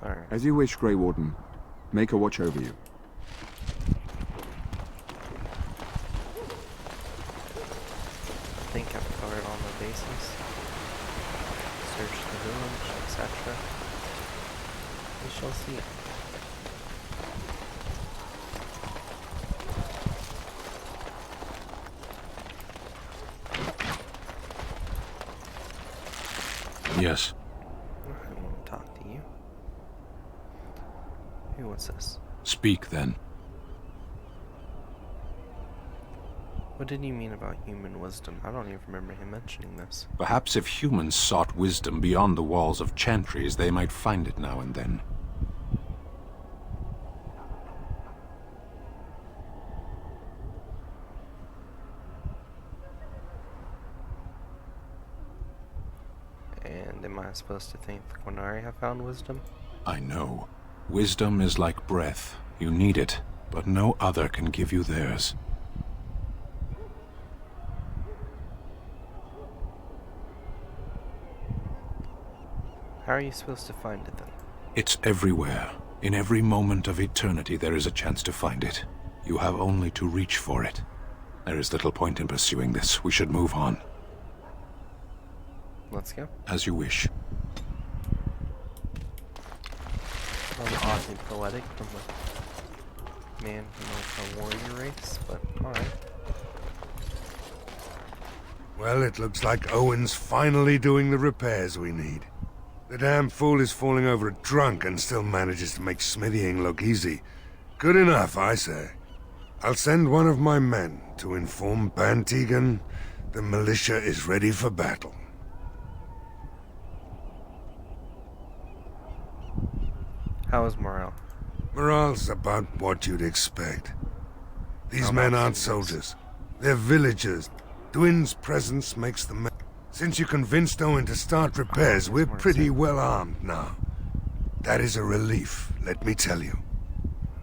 Alright. As you wish, Grey Warden. Make a watch over you. I think I've covered all my bases. Search the village, etc. We shall see. Yes. I want to talk to you. Hey, what's this? Speak, then. What did he mean about human wisdom? I don't even remember him mentioning this. Perhaps if humans sought wisdom beyond the walls of chantries, they might find it now and then. And am I supposed to think the Qunari have found wisdom? I know. Wisdom is like breath. You need it, but no other can give you theirs. How are you supposed to find it then? It's everywhere. In every moment of eternity there is a chance to find it. You have only to reach for it. There is little point in pursuing this. We should move on. Let's go. As you wish. That was oddly poetic from a man from a warrior race, but alright. Well, it looks like Owen's finally doing the repairs we need. The damn fool is falling over a drunk and still manages to make smithying look easy. Good enough, I say. I'll send one of my men to inform Bantegan the militia is ready for battle. How is morale? Morale's about what you'd expect. These men aren't soldiers. They're villagers. Dwin's presence makes them... Since you convinced Owen to start repairs, we're pretty well armed now. That is a relief, let me tell you.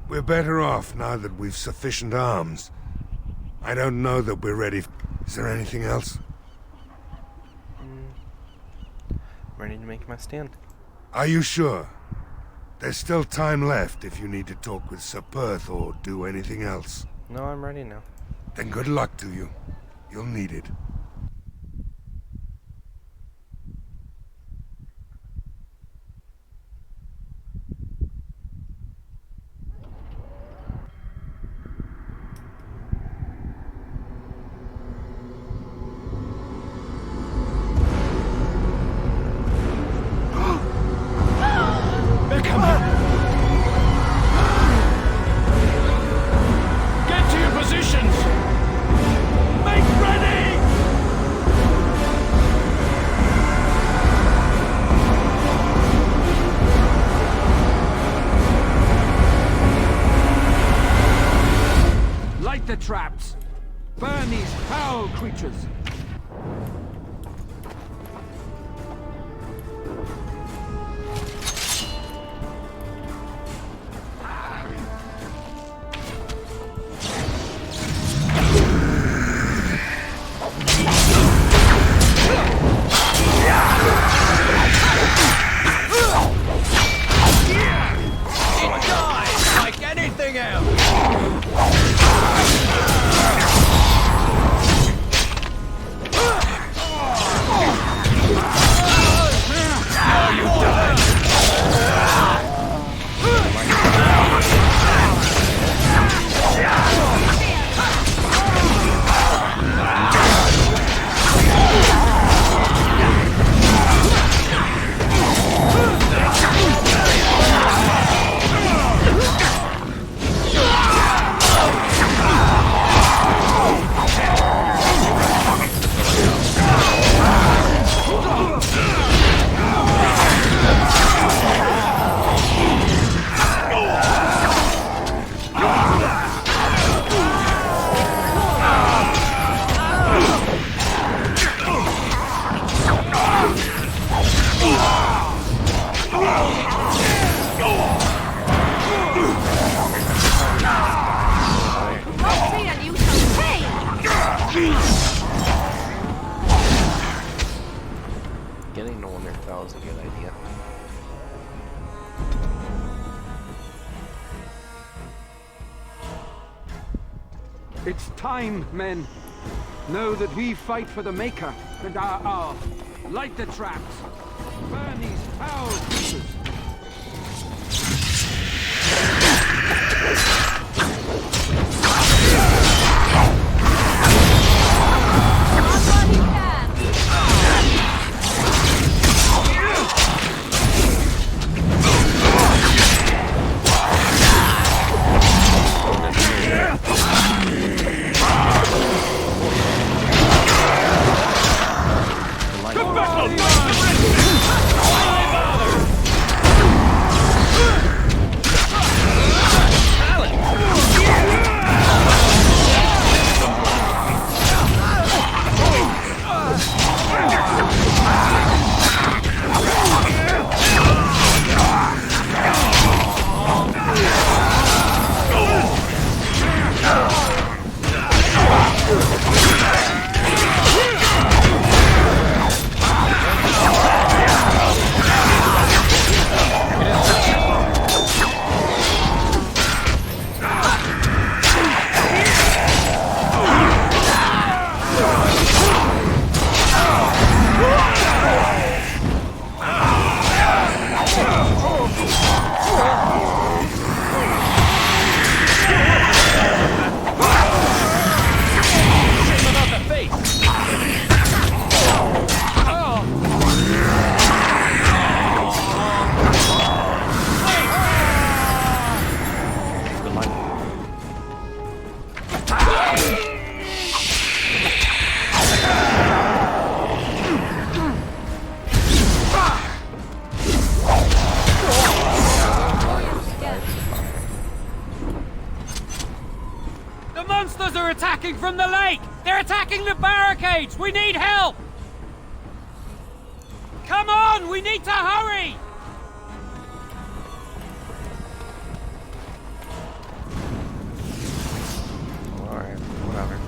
We're better off now that we've sufficient arms. I don't know that we're ready. Is there anything else? Ready to make my stand. Are you sure? There's still time left if you need to talk with Sir Perth or do anything else. No, I'm ready now. Then good luck to you. You'll need it. Traps! Burn these foul creatures! It dies like anything else! It's time, men. Know that we fight for the Maker and our Arl. Light the traps. Burn these foul creatures. From the lake! They're attacking the barricades! We need help! Come on! We need to hurry! Alright, whatever.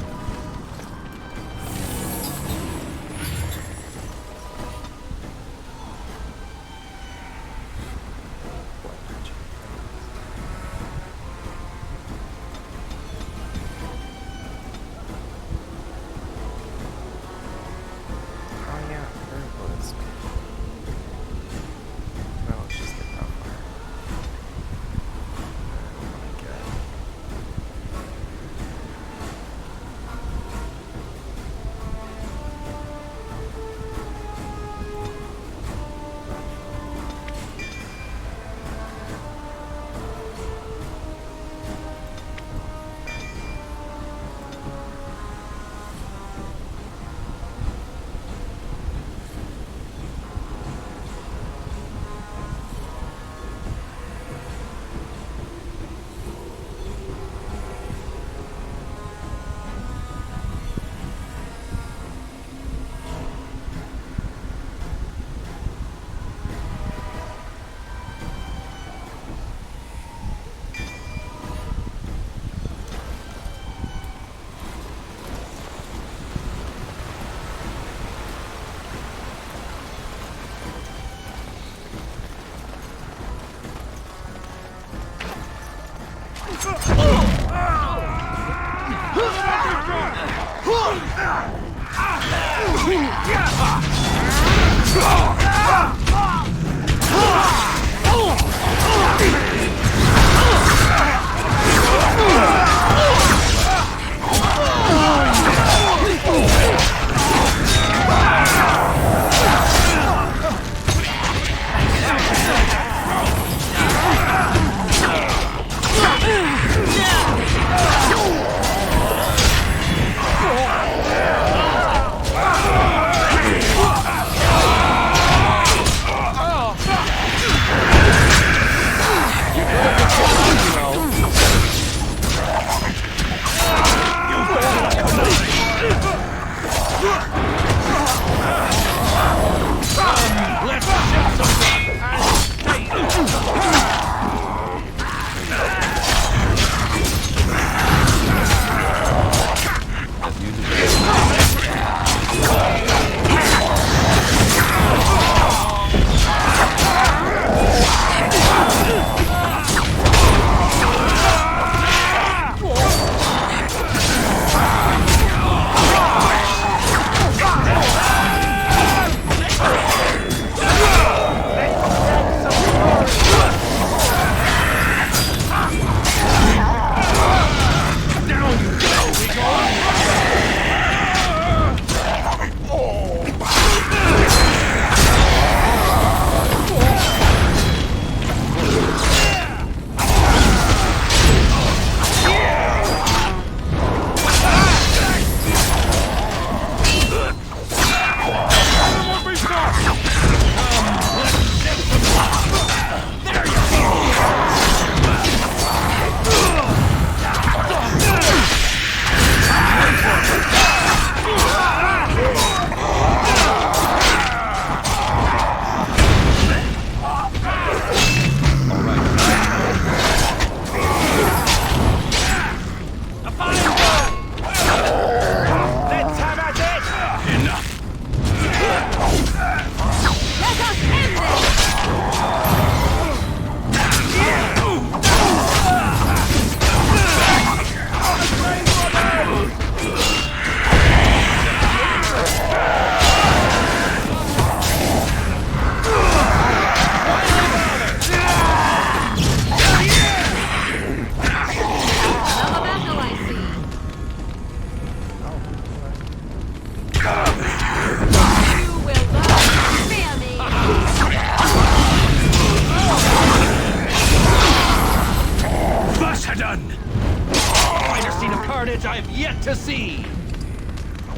to sea!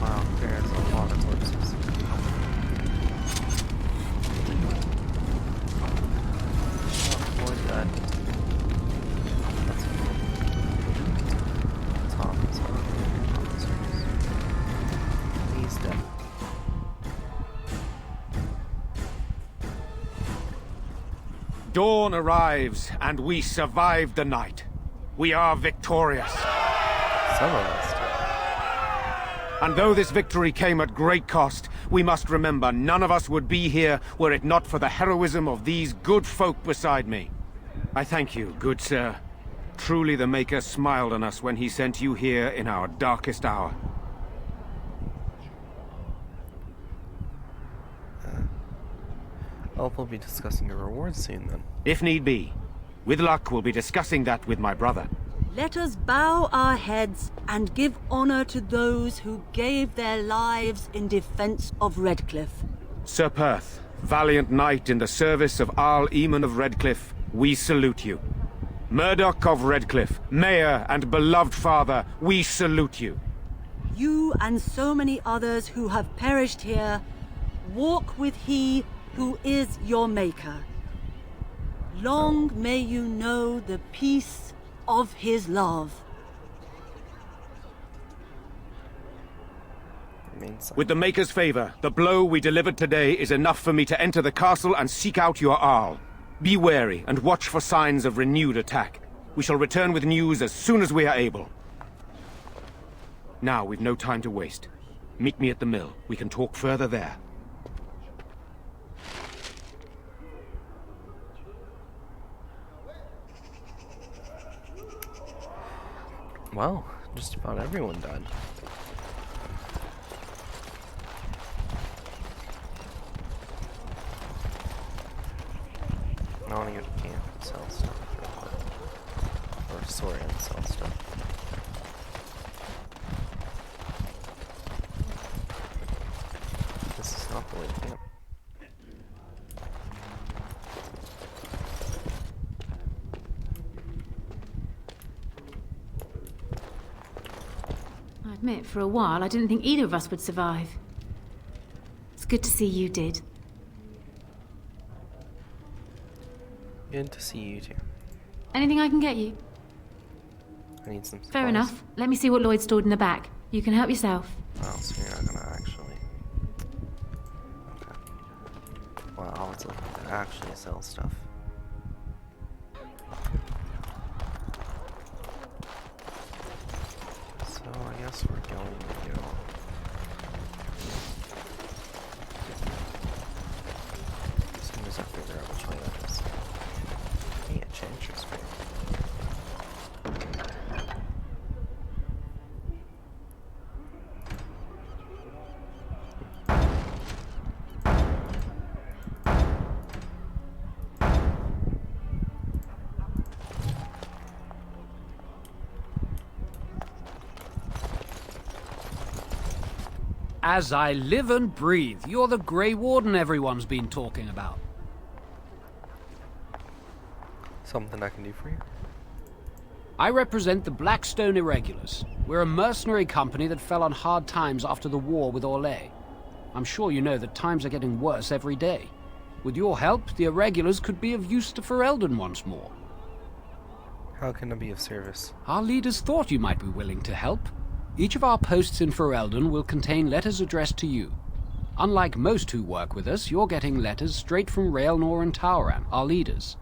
Wow, there's a lot of corpses. Oh, boy, dead. That's Tom is on. He's dead. Dawn arrives, and we survived the night. We are victorious. Some of us. And though this victory came at great cost, we must remember none of us would be here were it not for the heroism of these good folk beside me. I thank you, good sir. Truly the Maker smiled on us when he sent you here in our darkest hour. Oh, we'll be discussing your rewards soon then. If need be. With luck, we'll be discussing that with my brother. Let us bow our heads and give honor to those who gave their lives in defense of Redcliffe. Sir Perth, valiant knight in the service of Arl Eamon of Redcliffe, we salute you. Murdoch of Redcliffe, mayor and beloved father, we salute you. You and so many others who have perished here, walk with he who is your maker. Long may you know the peace of his love. With the Maker's favor, the blow we delivered today is enough for me to enter the castle and seek out your Arl. Be wary and watch for signs of renewed attack. We shall return with news as soon as we are able. Now, we've no time to waste. Meet me at the mill. We can talk further there. Well, just about everyone died. I want to go to camp and sell stuff. Or sorry, and sell stuff. This is not the way to camp. I admit, for a while, I didn't think either of us would survive. It's good to see you did. Good to see you too. Anything I can get you? I need some supplies. Fair enough. Let me see what Lloyd stored in the back. You can help yourself. Oh, so you're not gonna actually... Okay. Well, I'll have to actually sell stuff. So I guess we're going to go... As soon as I figure out which way that is. I can't change your screen. As I live and breathe, you're the Grey Warden everyone's been talking about. Something I can do for you? I represent the Blackstone Irregulars. We're a mercenary company that fell on hard times after the war with Orlais. I'm sure you know that times are getting worse every day. With your help, the Irregulars could be of use to Ferelden once more. How can I be of service? Our leaders thought you might be willing to help. Each of our posts in Ferelden will contain letters addressed to you. Unlike most who work with us, you're getting letters straight from Raelnor and Tauran, our leaders.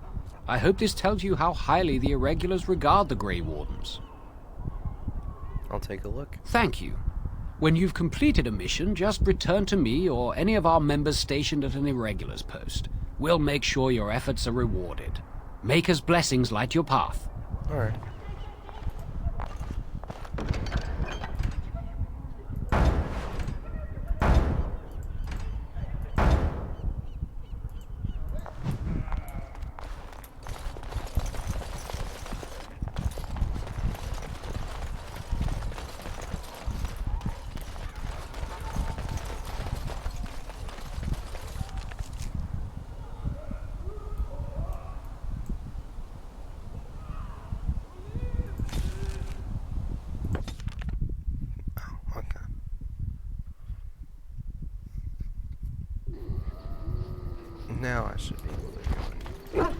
I hope this tells you how highly the Irregulars regard the Grey Wardens. I'll take a look. Thank you. When you've completed a mission, just return to me or any of our members stationed at an Irregulars post. We'll make sure your efforts are rewarded. Maker's blessings light your path. Alright. I should be able to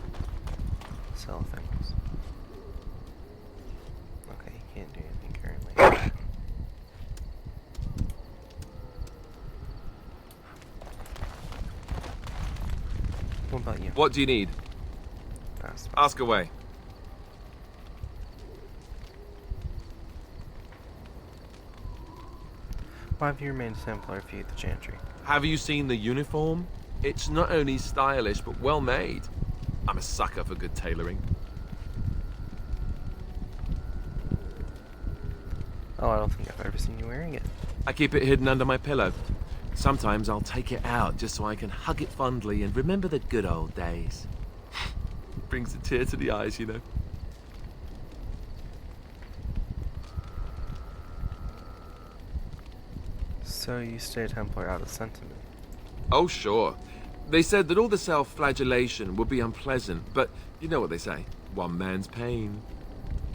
sell things. Okay, you can't do anything currently. What about you? What do you need? Ask away. Why have you remained Templar if you hate the Chantry? Have you seen the uniform? It's not only stylish, but well made. I'm a sucker for good tailoring. Oh, I don't think I've ever seen you wearing it. I keep it hidden under my pillow. Sometimes I'll take it out just so I can hug it fondly and remember the good old days. Brings a tear to the eyes, you know. So you stay Templar out of sentiment? Oh, sure. They said that all the self-flagellation would be unpleasant, but you know what they say. One man's pain.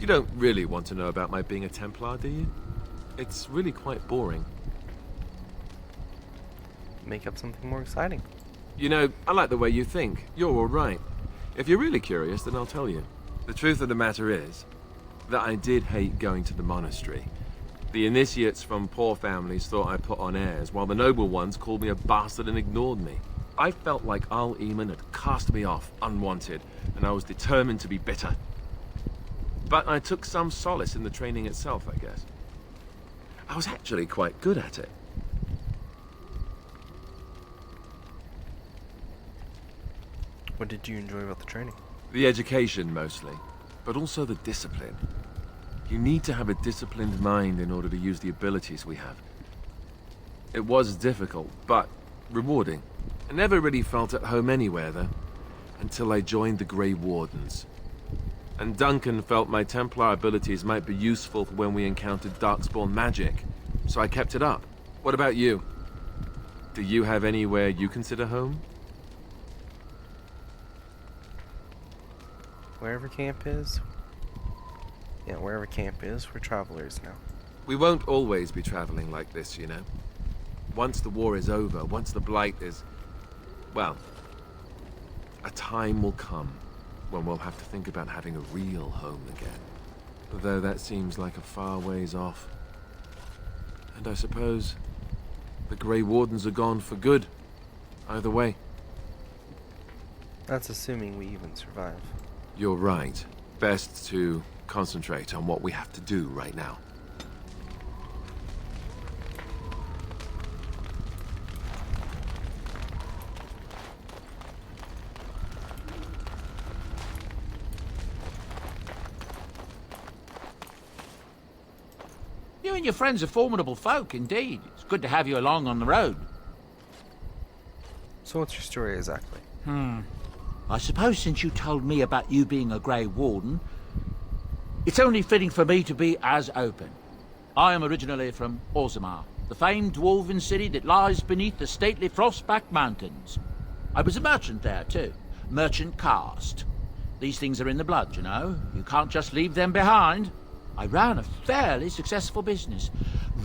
You don't really want to know about my being a Templar, do you? It's really quite boring. Make up something more exciting. You know, I like the way you think. You're all right. If you're really curious, then I'll tell you. The truth of the matter is that I did hate going to the monastery. The initiates from poor families thought I put on airs, while the noble ones called me a bastard and ignored me. I felt like Arl Eamon had cast me off, unwanted, and I was determined to be bitter. But I took some solace in the training itself, I guess. I was actually quite good at it. What did you enjoy about the training? The education, mostly, but also the discipline. You need to have a disciplined mind in order to use the abilities we have. It was difficult, but rewarding. I never really felt at home anywhere, though, until I joined the Grey Wardens. And Duncan felt my Templar abilities might be useful for when we encountered Darkspawn magic, so I kept it up. What about you? Do you have anywhere you consider home? Wherever camp is? Yeah, wherever camp is, we're travelers now. We won't always be traveling like this, you know. Once the war is over, once the Blight is... well, a time will come when we'll have to think about having a real home again. Though that seems like a far ways off. And I suppose the Grey Wardens are gone for good. Either way. That's assuming we even survive. You're right. Best to concentrate on what we have to do right now. You and your friends are formidable folk, indeed. It's good to have you along on the road. So what's your story exactly? I suppose since you told me about you being a Grey Warden, it's only fitting for me to be as open. I am originally from Orzammar, the famed dwarven city that lies beneath the stately Frostback Mountains. I was a merchant there, too. Merchant caste. These things are in the blood, you know. You can't just leave them behind. I ran a fairly successful business.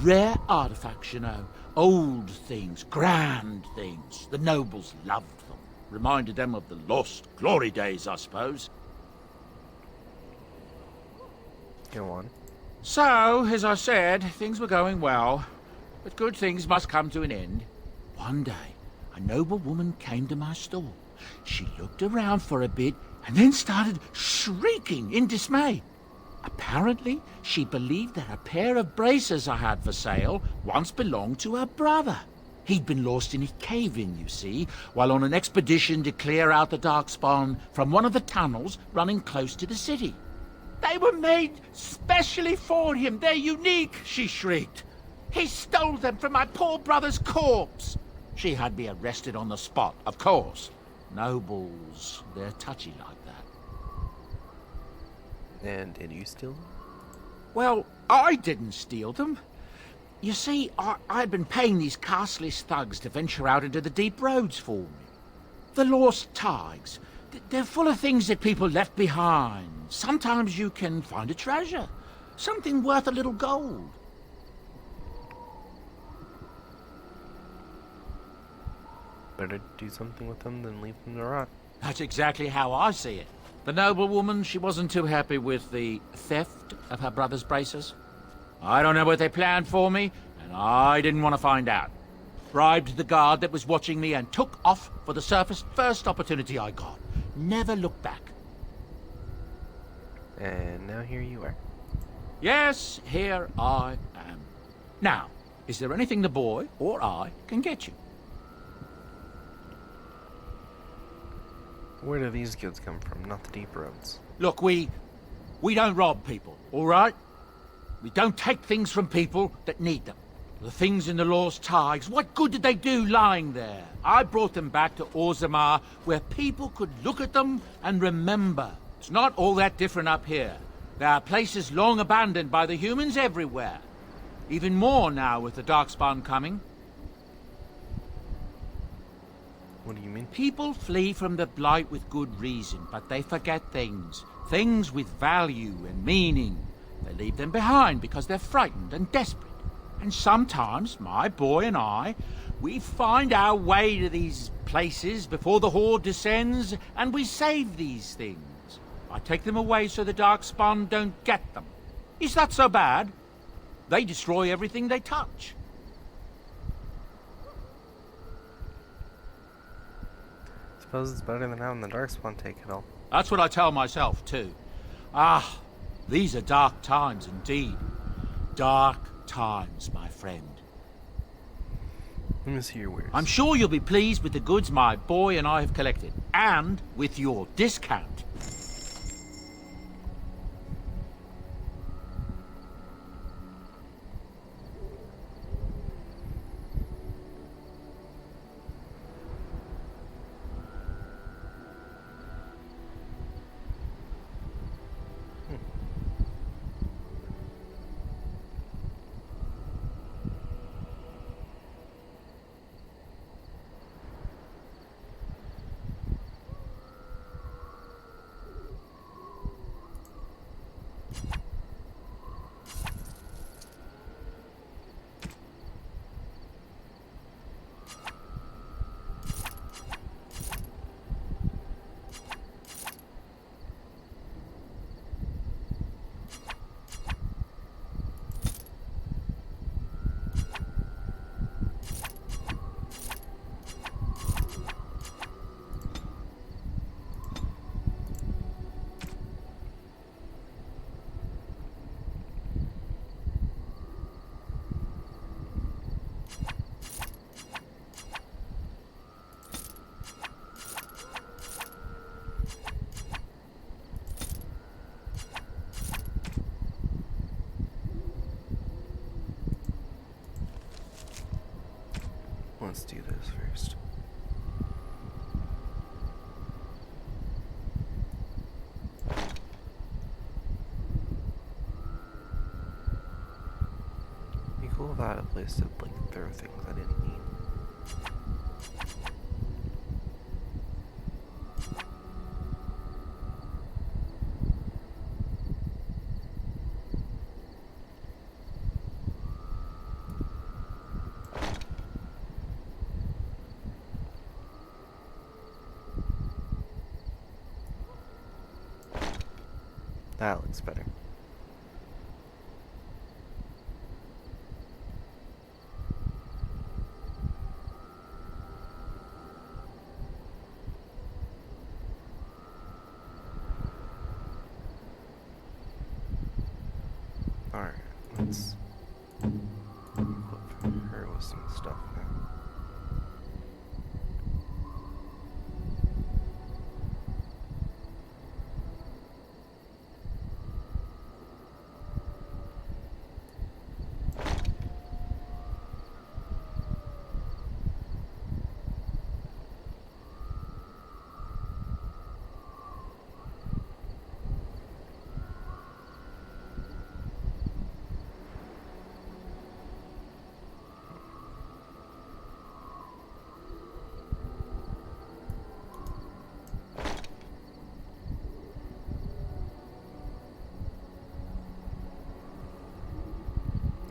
Rare artifacts, you know. Old things, grand things. The nobles loved them. Reminded them of the lost glory days, I suppose. Go on. So, as I said, things were going well. But good things must come to an end. One day, a noble woman came to my stall. She looked around for a bit and then started shrieking in dismay. Apparently, she believed that a pair of braces I had for sale once belonged to her brother. He'd been lost in a cave-in, you see, while on an expedition to clear out the Darkspawn from one of the tunnels running close to the city. They were made specially for him. They're unique, she shrieked. He stole them from my poor brother's corpse. She had me arrested on the spot, of course. Nobles, they're touchy like that. And did you steal them? Well, I didn't steal them. You see, I'd been paying these castless thugs to venture out into the deep roads for me. The lost tides. They're full of things that people left behind. Sometimes you can find a treasure. Something worth a little gold. Better do something with them than leave them to rot. That's exactly how I see it. The noblewoman, she wasn't too happy with the theft of her brother's braces. I don't know what they planned for me, and I didn't want to find out. Bribed the guard that was watching me and took off for the surface first opportunity I got. Never looked back. And now here you are. Yes, here I am. Now, is there anything the boy or I can get you? Where do these goods come from? Not the deep roads. Look, we don't rob people, all right? We don't take things from people that need them. The things in the Lost Tigers, what good did they do lying there? I brought them back to Orzammar, where people could look at them and remember. It's not all that different up here. There are places long abandoned by the humans everywhere. Even more now with the Darkspawn coming. What do you mean? People flee from the Blight with good reason, but they forget things. Things with value and meaning. They leave them behind because they're frightened and desperate. And sometimes, my boy and I, we find our way to these places before the Horde descends, and we save these things. I take them away so the Darkspawn don't get them. Is that so bad? They destroy everything they touch. Suppose it's better than having the Darkspawn take it all. That's what I tell myself, too. Ah, these are dark times indeed. Dark times, my friend. Let me see your wares. I'm sure you'll be pleased with the goods my boy and I have collected, and with your discount. Let's do this first. Be cool if I had a place to like throw things I didn't need. That looks better. Alright, let's equip her with some stuff now.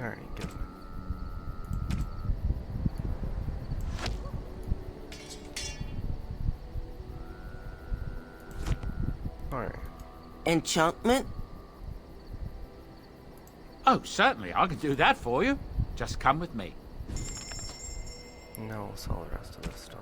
Alright, good. Alright. Enchantment? Oh, certainly, I can do that for you. Just come with me. No, we'll sell the rest of this stuff.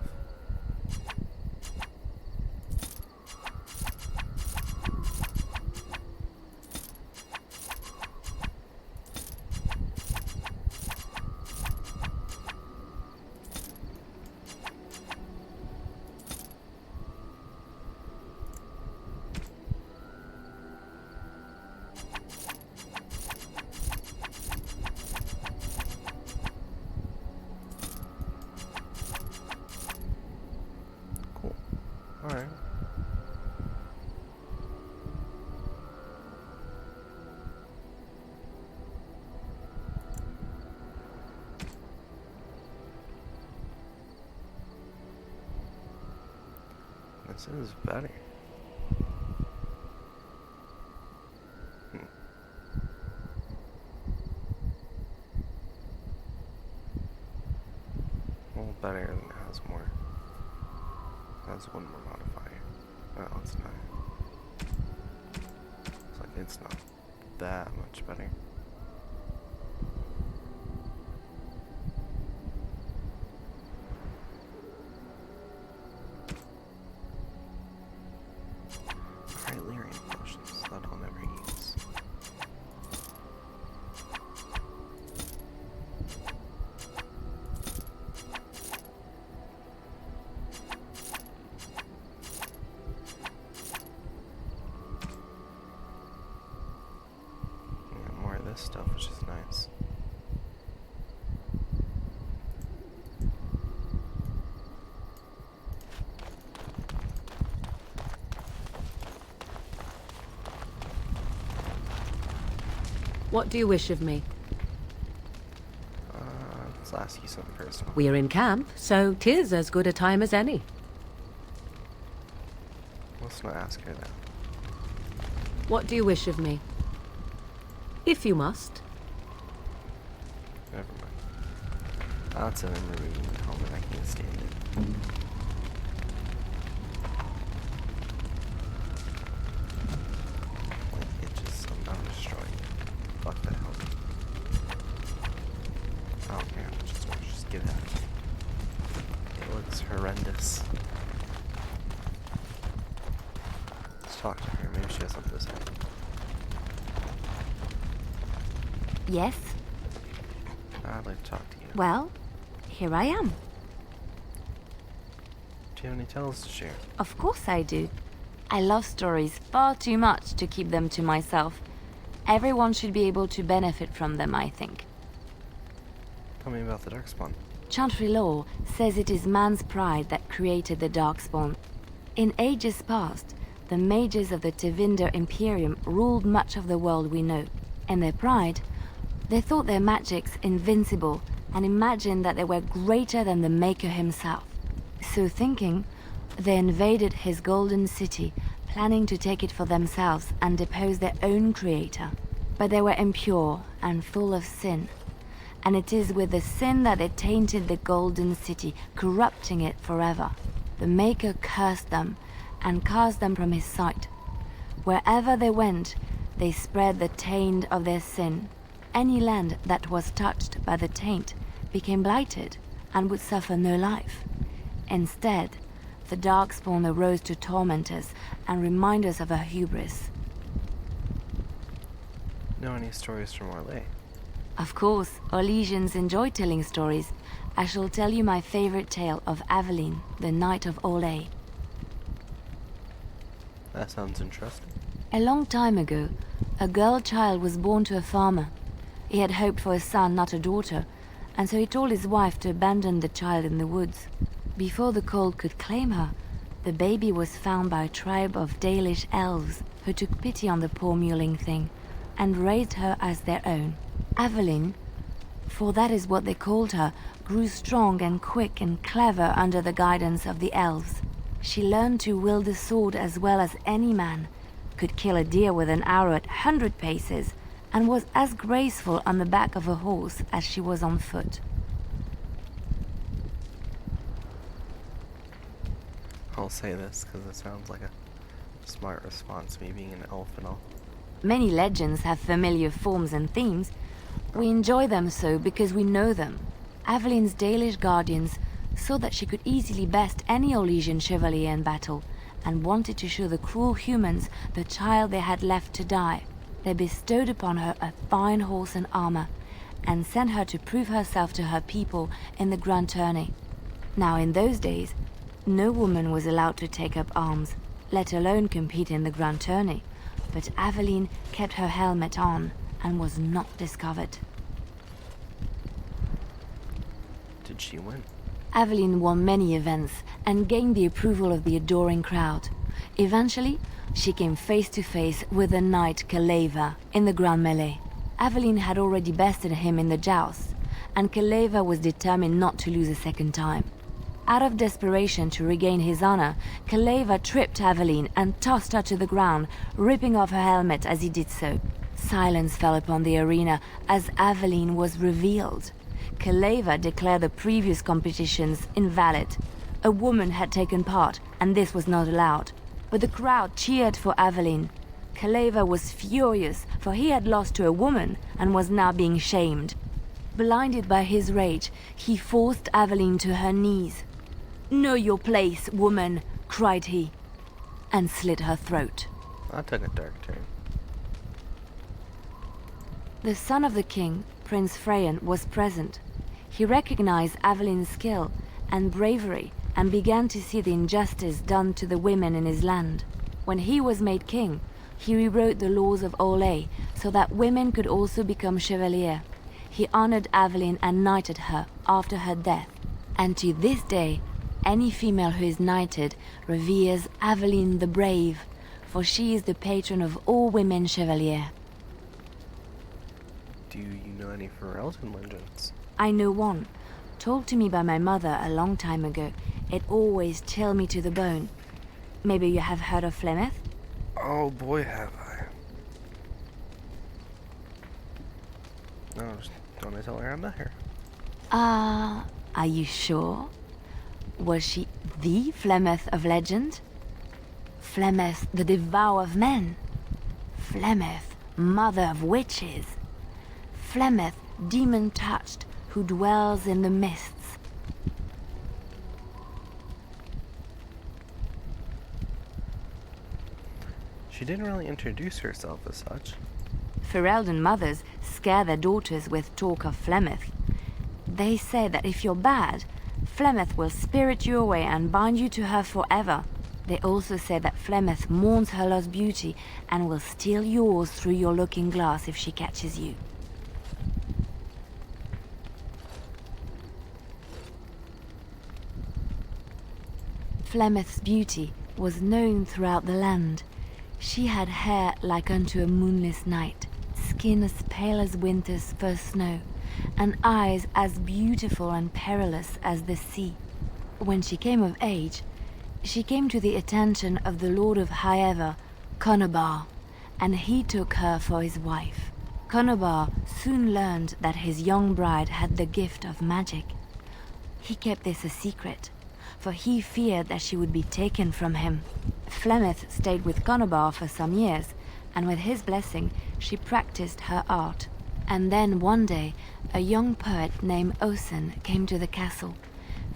Alright. This is better. Well, better than it has more. Has one more modifier. Oh, it's not. It's like it's not that much better. Alright, Lyrian potions that I'll never use. This stuff, which is nice. What do you wish of me? Let's ask you something personal. We're in camp, so 'tis as good a time as any. Let's not ask her that. What do you wish of me? If you must. Never mind. That's an unreading helmet. I can't stand it. Like, it just somehow destroyed it. Fuck that helmet. Oh man, just get out of here. It looks horrendous. Let's talk to her. Maybe she has something to say. Yes? I'd like to talk to you. Well, here I am. Do you have any tales to share? Of course I do. I love stories far too much to keep them to myself. Everyone should be able to benefit from them, I think. Tell me about the Darkspawn. Chantry lore says it is man's pride that created the Darkspawn. In ages past, the mages of the Tevinder Imperium ruled much of the world we know. In their pride, they thought their magics invincible and imagined that they were greater than the Maker himself. So thinking, they invaded his golden city, planning to take it for themselves and depose their own creator. But they were impure and full of sin. And it is with the sin that they tainted the golden city, corrupting it forever. The Maker cursed them and cast them from his sight. Wherever they went, they spread the taint of their sin. Any land that was touched by the taint became blighted and would suffer no life. Instead, the Darkspawn arose to torment us and remind us of our hubris. Know any stories from Orlais? Of course, Orlesians enjoy telling stories. I shall tell you my favorite tale of Aveline, the Knight of Orlais. That sounds interesting. A long time ago, a girl child was born to a farmer. He had hoped for a son, not a daughter, and so he told his wife to abandon the child in the woods. Before the cold could claim her, the baby was found by a tribe of Dalish elves who took pity on the poor mewling thing and raised her as their own. Aveline, for that is what they called her, grew strong and quick and clever under the guidance of the elves. She learned to wield the sword as well as any man, could kill a deer with an arrow at 100 paces, and was as graceful on the back of a horse as she was on foot. I'll say this because it sounds like a smart response, me being an elf and all. Many legends have familiar forms and themes. We enjoy them so because we know them. Avelin's Dalish guardians saw that she could easily best any Orlesian chevalier in battle, and wanted to show the cruel humans the child they had left to die. They bestowed upon her a fine horse and armor, and sent her to prove herself to her people in the grand tourney. Now in those days, no woman was allowed to take up arms, let alone compete in the grand tourney, but Aveline kept her helmet on and was not discovered. Did she win? Aveline won many events and gained the approval of the adoring crowd. Eventually, she came face to face with the knight Kaleva in the Grand Melee. Aveline had already bested him in the joust, and Kaleva was determined not to lose a second time. Out of desperation to regain his honor, Kaleva tripped Aveline and tossed her to the ground, ripping off her helmet as he did so. Silence fell upon the arena as Aveline was revealed. Kaleva declared the previous competitions invalid. A woman had taken part, and this was not allowed. But the crowd cheered for Aveline. Kaleva was furious, for he had lost to a woman and was now being shamed. Blinded by his rage, he forced Aveline to her knees. "Know your place, woman," cried he, and slit her throat. That took a dark turn. The son of the king, Prince Freyan, was present. He recognized Aveline's skill and bravery and began to see the injustice done to the women in his land. When he was made king, he rewrote the laws of Orlais so that women could also become chevalier. He honored Aveline and knighted her after her death. And to this day, any female who is knighted reveres Aveline the Brave, for she is the patron of all women chevalier. Do you know any Ferelden legends? I know one, told to me by my mother a long time ago. It always chilled me to the bone. Maybe you have heard of Flemeth? Oh boy, have I. No, just don't I tell her I met her? Are you sure? Was she the Flemeth of legend? Flemeth, the devourer of men? Flemeth, mother of witches? Flemeth, demon-touched, who dwells in the mists? She didn't really introduce herself as such. Ferelden mothers scare their daughters with talk of Flemeth. They say that if you're bad, Flemeth will spirit you away and bind you to her forever. They also say that Flemeth mourns her lost beauty and will steal yours through your looking glass if she catches you. Flemeth's beauty was known throughout the land. She had hair like unto a moonless night, skin as pale as winter's first snow, and eyes as beautiful and perilous as the sea. When she came of age, she came to the attention of the Lord of Highever, Conobar, and he took her for his wife. Conobar soon learned that his young bride had the gift of magic. He kept this a secret, for he feared that she would be taken from him. Flemeth stayed with Conobar for some years, and with his blessing, she practiced her art. And then one day, a young poet named Osen came to the castle.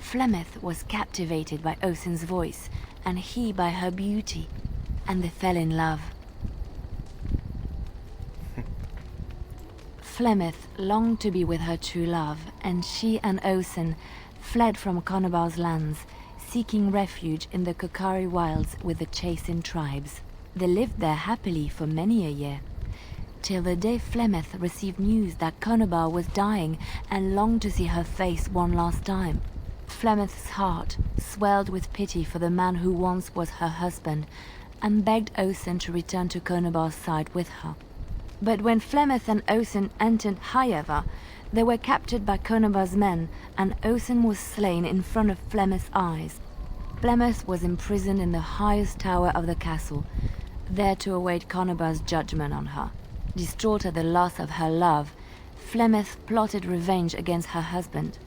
Flemeth was captivated by Osen's voice, and he by her beauty, and they fell in love. Flemeth longed to be with her true love, and she and Osen fled from Conobar's lands, seeking refuge in the Kokari wilds with the Chasing tribes. They lived there happily for many a year, till the day Flemeth received news that Conobar was dying and longed to see her face one last time. Flemeth's heart swelled with pity for the man who once was her husband, and begged Osen to return to Conobar's side with her. But when Flemeth and Osen entered Highever, they were captured by Conobar's men, and Osen was slain in front of Flemeth's eyes. Flemeth was imprisoned in the highest tower of the castle, there to await Conobar's judgment on her. Distraught at the loss of her love, Flemeth plotted revenge against her husband.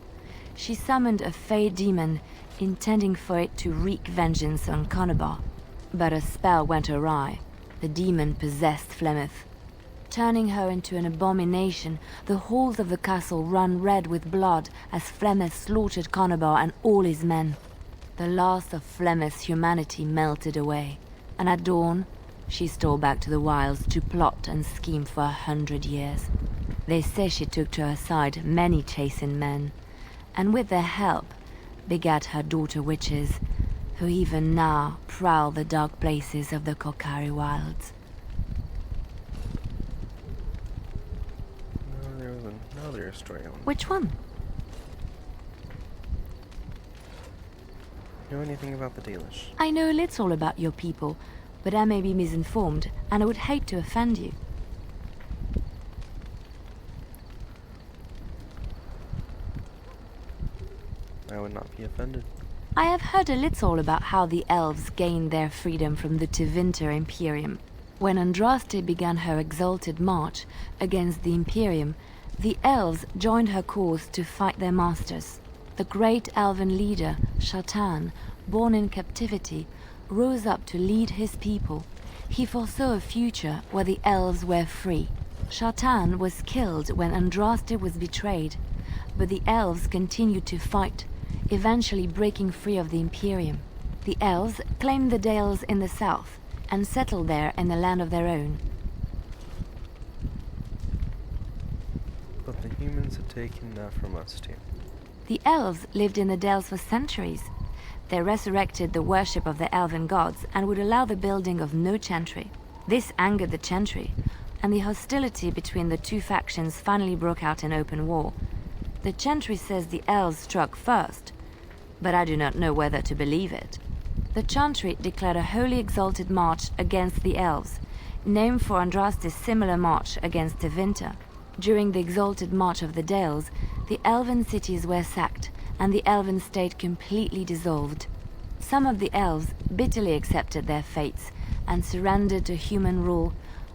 She summoned a fey demon, intending for it to wreak vengeance on Conobar. But a spell went awry. The demon possessed Flemeth. Turning her into an abomination, the halls of the castle run red with blood as Flemeth slaughtered Conobar and all his men. The last of Flemeth's humanity melted away, and at dawn, she stole back to the wilds to plot and scheme for 100 years. They say she took to her side many chastened men, and with their help, begat her daughter witches, who even now prowl the dark places of the Kokari wilds. No, there was another story on. Which one? Know anything about the Dalish? I know little about your people, but I may be misinformed, and I would hate to offend you. I would not be offended. I have heard a little about how the elves gained their freedom from the Tevinter Imperium. When Andraste began her exalted march against the Imperium, the elves joined her cause to fight their masters. The great elven leader, Shatan, born in captivity, rose up to lead his people. He foresaw a future where the elves were free. Shatan was killed when Andraste was betrayed, but the elves continued to fight, eventually breaking free of the Imperium. The elves claimed the Dales in the south and settled there in a land of their own. But the humans had taken that from us too. The elves lived in the Dales for centuries. They resurrected the worship of the elven gods and would allow the building of no chantry. This angered the chantry, and the hostility between the two factions finally broke out in open war. The chantry says the elves struck first, but I do not know whether to believe it. The chantry declared a wholly exalted march against the elves, named for Andraste's similar march against Tevinter. During the exalted march of the Dales, the elven cities were sacked, and the elven state completely dissolved. Some of the elves bitterly accepted their fates and surrendered to human rule,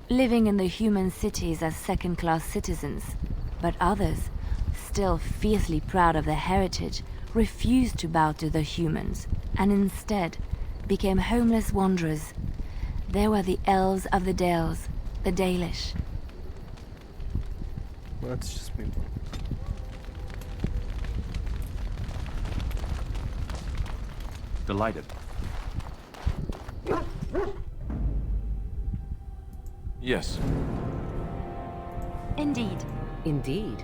living in the human cities as second-class citizens. But others, still fiercely proud of their heritage, refused to bow to the humans, and instead became homeless wanderers. They were the elves of the Dales, the Dalish. Let's just move on. Delighted. Yes. Indeed. Indeed.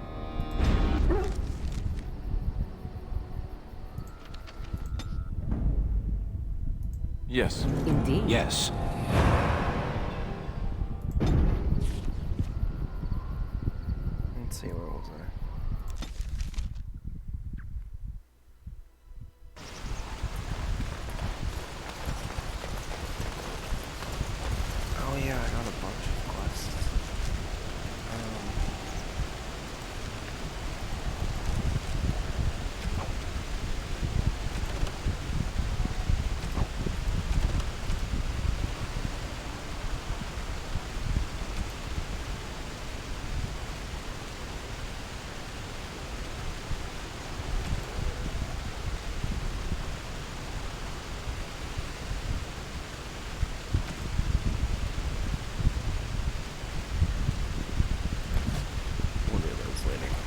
Yes. Indeed. Yes. Let's see, what was there? Oh yeah, I got a bunch of quests.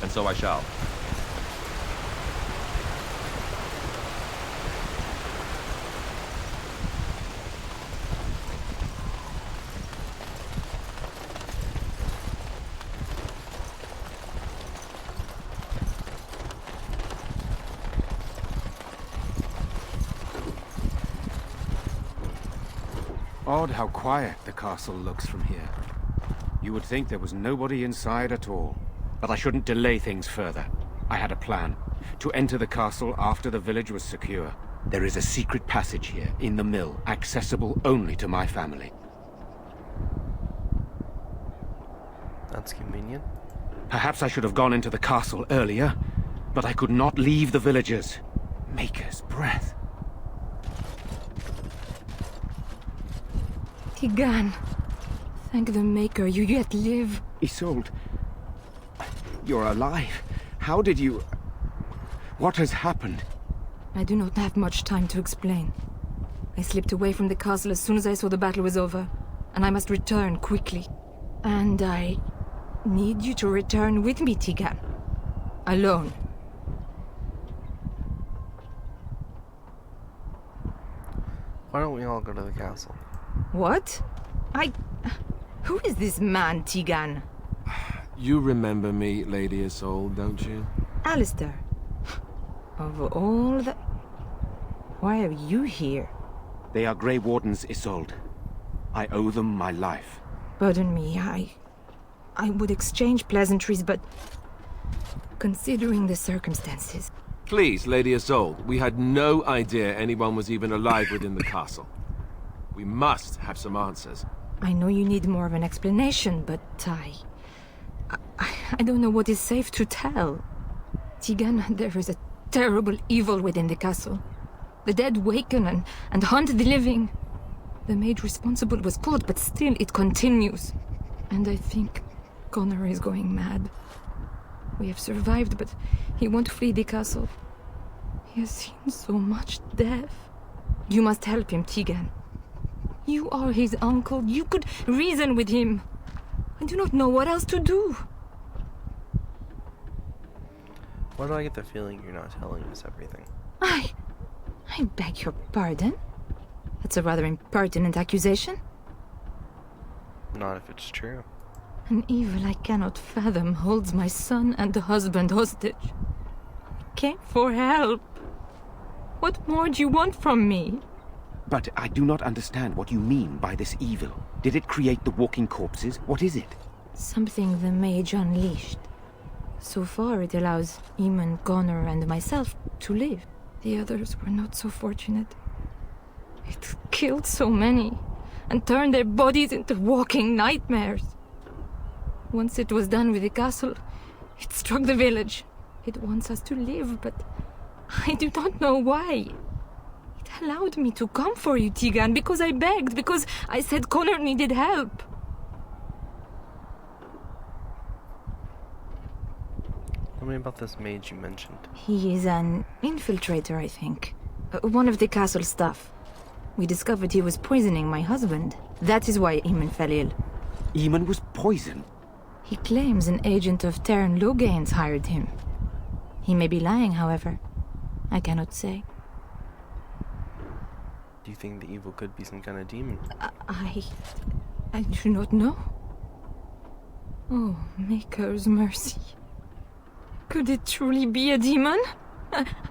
And so I shall. Odd how quiet the castle looks from here. You would think there was nobody inside at all. But I shouldn't delay things further. I had a plan. To enter the castle after the village was secure. There is a secret passage here, in the mill, accessible only to my family. That's convenient. Perhaps I should have gone into the castle earlier, but I could not leave the villagers. Maker's breath. Tigan, thank the Maker you yet live. Isolde, you're alive. How did you... What has happened? I do not have much time to explain. I slipped away from the castle as soon as I saw the battle was over, and I must return quickly. And I need you to return with me, Tigan. Alone. Why don't we all go to the castle? What? Who is this man, Tigan? You remember me, Lady Isolde, don't you? Alistair. Of all the... Why are you here? They are Grey Wardens, Isolde. I owe them my life. Pardon me, I would exchange pleasantries, but... considering the circumstances... Please, Lady Isolde, we had no idea anyone was even alive within the castle. We must have some answers. I know you need more of an explanation, but I don't know what is safe to tell. Tigan, there is a terrible evil within the castle. The dead waken and haunt the living. The maid responsible was caught, but still it continues. And I think Connor is going mad. We have survived, but he won't flee the castle. He has seen so much death. You must help him, Tigan. You are his uncle. You could reason with him. I do not know what else to do. Why do I get the feeling you're not telling us everything? I beg your pardon? That's a rather impertinent accusation. Not if it's true. An evil I cannot fathom holds my son and the husband hostage. I came for help. What more do you want from me? But I do not understand what you mean by this evil. Did it create the walking corpses? What is it? Something the mage unleashed. So far it allows Eamon, Connor and myself to live. The others were not so fortunate. It killed so many and turned their bodies into walking nightmares. Once it was done with the castle, it struck the village. It wants us to live, but I do not know why. It allowed me to come for you, Tigan, because I begged, because I said Connor needed help. Tell me about this mage you mentioned. He is an infiltrator, I think. One of the castle staff. We discovered he was poisoning my husband. That is why Eamon fell ill. Eamon was poisoned? He claims an agent of Terran Logains hired him. He may be lying, however. I cannot say. Do you think the evil could be some kind of demon? I do not know. Oh, Maker's mercy. Could it truly be a demon?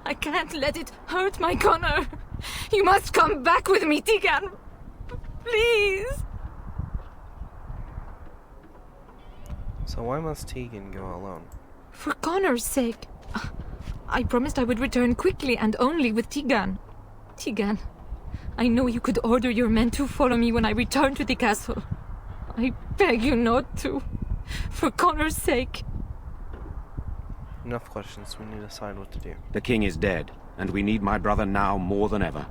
I can't let it hurt my Connor. You must come back with me, Tigan. Please. So why must Tegan go alone? For Connor's sake. I promised I would return quickly and only with Tigan. Tigan, I know you could order your men to follow me when I return to the castle. I beg you not to. For Connor's sake. Enough questions, we need to decide what to do. The king is dead, and we need my brother now more than ever.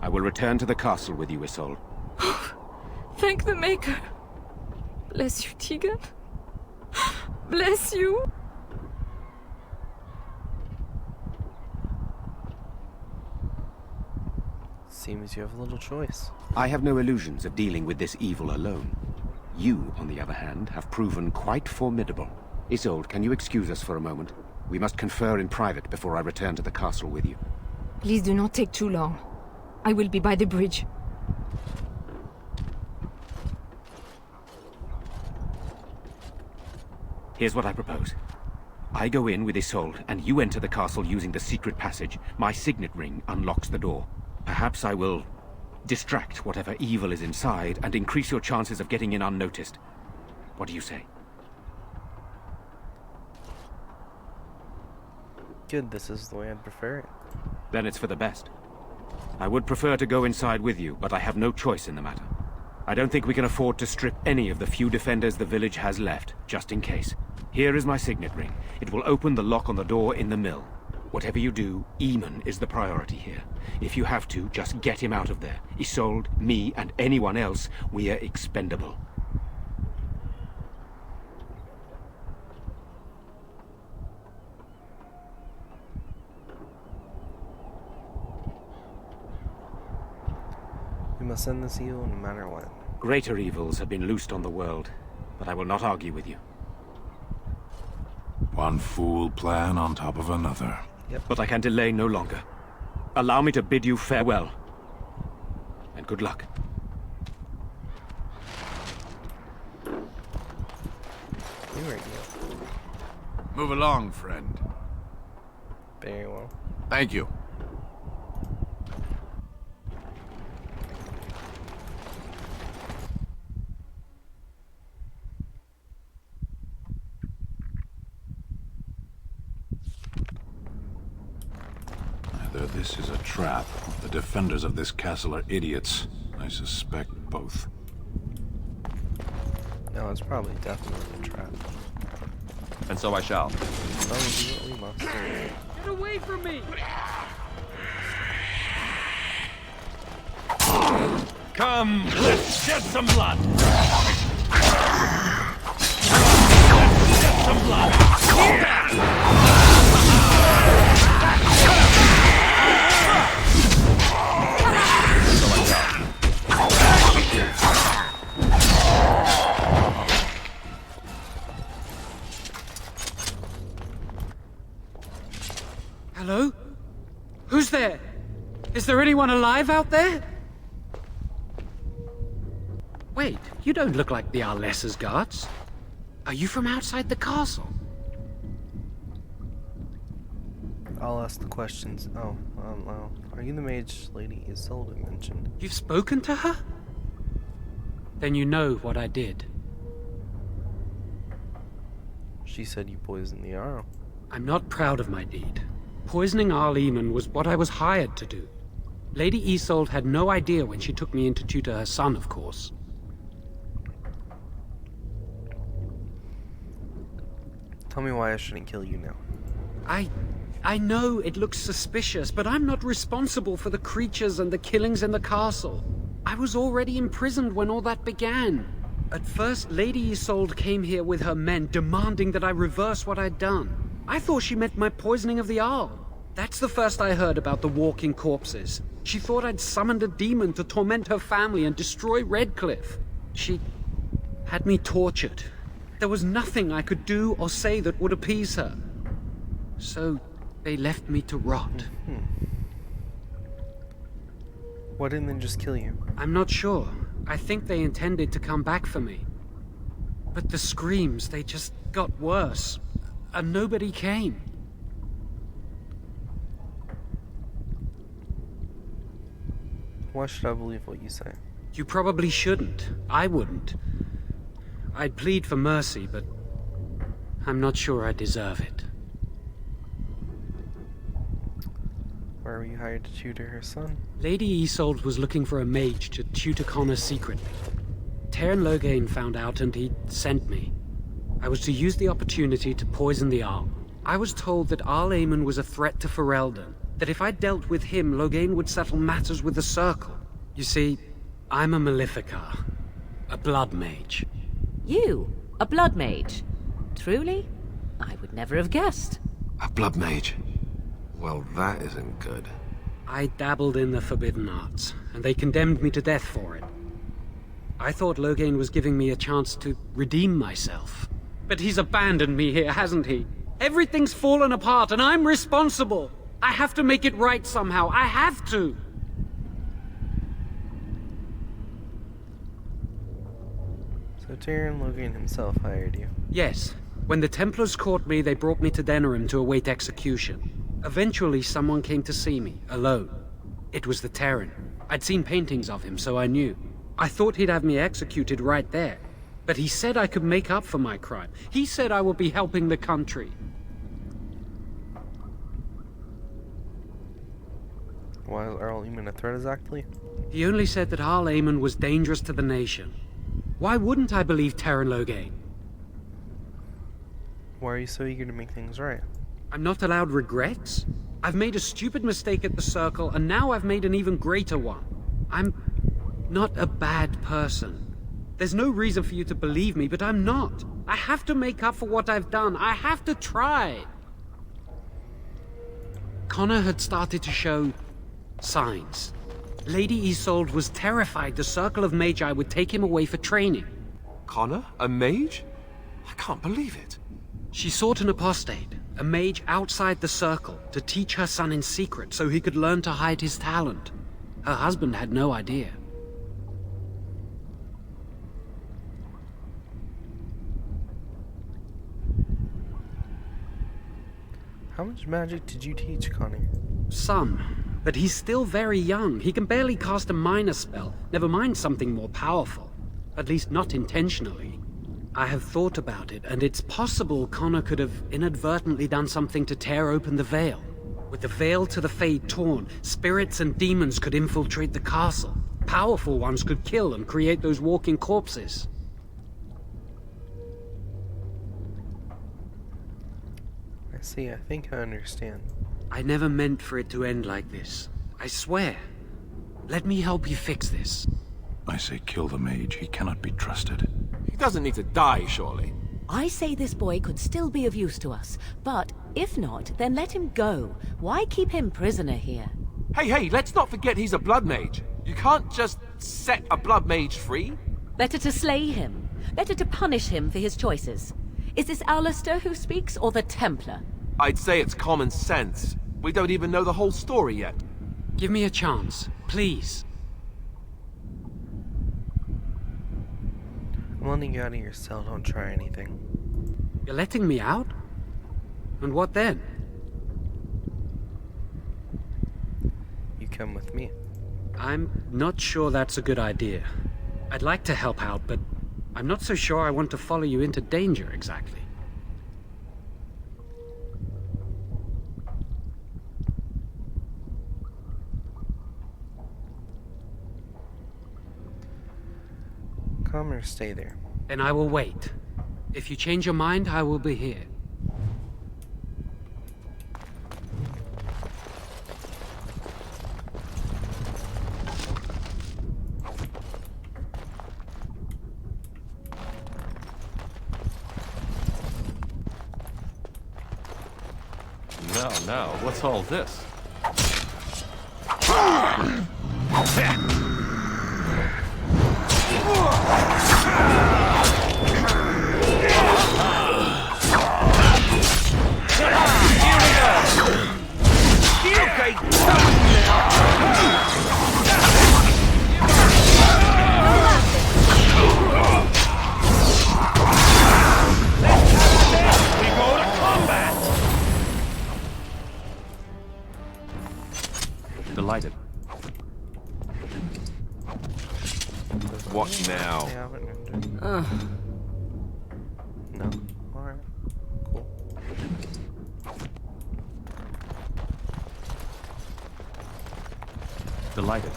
I will return to the castle with you, Isolde. Thank the Maker. Bless you, Tigan. Bless you. Seems you have little choice. I have no illusions of dealing with this evil alone. You, on the other hand, have proven quite formidable. Isolde, can you excuse us for a moment? We must confer in private before I return to the castle with you. Please do not take too long. I will be by the bridge. Here's what I propose. I go in with Isolde, and you enter the castle using the secret passage. My signet ring unlocks the door. Perhaps I will distract whatever evil is inside and increase your chances of getting in unnoticed. What do you say? Good, this is the way I'd prefer it. Then it's for the best. I would prefer to go inside with you, but I have no choice in the matter. I don't think we can afford to strip any of the few defenders the village has left, just in case. Here is my signet ring. It will open the lock on the door in the mill. Whatever you do, Eamon is the priority here. If you have to, just get him out of there. Isolde, me, and anyone else, we are expendable. We must end this evil no matter what. Greater evils have been loosed on the world, but I will not argue with you. One fool plan on top of another. But I can delay no longer. Allow me to bid you farewell. And good luck. Move along, friend. Very well. Thank you. Either this is a trap, or the defenders of this castle are idiots. I suspect both. No, it's probably definitely a trap. And so I shall. So we do what we must. Get away from me! Come, let's shed some blood! Let's shed some blood! Hello? Who's there? Is there anyone alive out there? Wait, you don't look like the Arlessa's guards. Are you from outside the castle? I'll ask the questions. Oh, are you the mage Lady Isolde mentioned? You've spoken to her? Then you know what I did. She said you poisoned the Jarl. I'm not proud of my deed. Poisoning Arl Eamon was what I was hired to do. Lady Isolde had no idea when she took me in to tutor her son, of course. Tell me why I shouldn't kill you now. I know it looks suspicious, but I'm not responsible for the creatures and the killings in the castle. I was already imprisoned when all that began. At first, Lady Isolde came here with her men, demanding that I reverse what I'd done. I thought she meant my poisoning of the Arl. That's the first I heard about the walking corpses. She thought I'd summoned a demon to torment her family and destroy Redcliffe. She had me tortured. There was nothing I could do or say that would appease her. So they left me to rot. Why didn't they just kill you? I'm not sure. I think they intended to come back for me. But the screams, they just got worse. And nobody came. Why should I believe what you say? You probably shouldn't. I wouldn't. I'd plead for mercy, but I'm not sure I deserve it. Why were you hired to tutor her son? Lady Isolde was looking for a mage to tutor Connor secretly. Teyrn Loghain found out and he sent me. I was to use the opportunity to poison the Arl. I was told that Arl Eamon was a threat to Ferelden, that if I dealt with him, Loghain would settle matters with the Circle. You see, I'm a Maleficar, a blood mage. You? A blood mage? Truly? I would never have guessed. A blood mage? Well, that isn't good. I dabbled in the forbidden arts, and they condemned me to death for it. I thought Loghain was giving me a chance to redeem myself. But he's abandoned me here, hasn't he? Everything's fallen apart, and I'm responsible! I have to make it right somehow. I have to! So Teyrn Loghain himself hired you? Yes. When the Templars caught me, they brought me to Denerim to await execution. Eventually, someone came to see me, alone. It was the Terran. I'd seen paintings of him, so I knew. I thought he'd have me executed right there. But he said I could make up for my crime. He said I would be helping the country. Why is Arl Eamon a threat exactly? He only said that Arl Eamon was dangerous to the nation. Why wouldn't I believe Teyrn Loghain? Why are you so eager to make things right? I'm not allowed regrets? I've made a stupid mistake at the Circle, and now I've made an even greater one. I'm not a bad person. There's no reason for you to believe me, but I'm not. I have to make up for what I've done. I have to try. Connor had started to show signs. Lady Isolde was terrified the Circle of Magi would take him away for training. Connor? A mage? I can't believe it. She sought an apostate, a mage outside the Circle, to teach her son in secret so he could learn to hide his talent. Her husband had no idea. How much magic did you teach Connor? Some, but he's still very young. He can barely cast a minor spell, never mind something more powerful. At least not intentionally. I have thought about it, and it's possible Connor could have inadvertently done something to tear open the veil. With the veil to the Fade torn, spirits and demons could infiltrate the castle. Powerful ones could kill and create those walking corpses. I see, I think I understand. I never meant for it to end like this. I swear. Let me help you fix this. I say kill the mage. He cannot be trusted. He doesn't need to die, surely. I say this boy could still be of use to us, but if not, then let him go. Why keep him prisoner here? Hey, let's not forget he's a blood mage. You can't just set a blood mage free. Better to slay him. Better to punish him for his choices. Is this Alistair who speaks, or the Templar? I'd say it's common sense. We don't even know the whole story yet. Give me a chance, please. I'm letting you out of your cell, don't try anything. You're letting me out? And what then? You come with me. I'm not sure that's a good idea. I'd like to help out, but I'm not so sure I want to follow you into danger exactly. Come or stay there. Then I will wait. If you change your mind, I will be here. Now, what's all this? Delighted. What now? No? Alright. Cool. Delighted.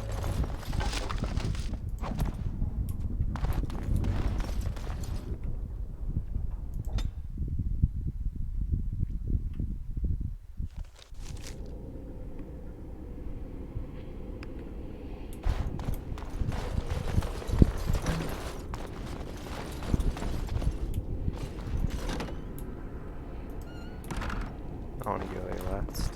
I want to go there last.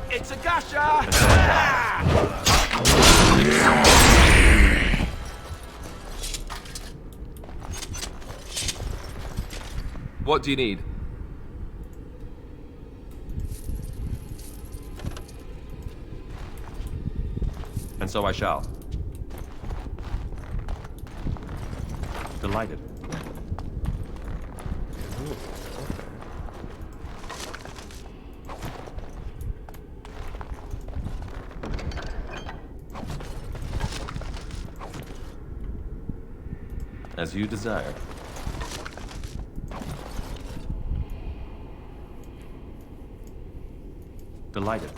It's a gotcha! What do you need? And so I shall. Delighted. As you desire. Delighted.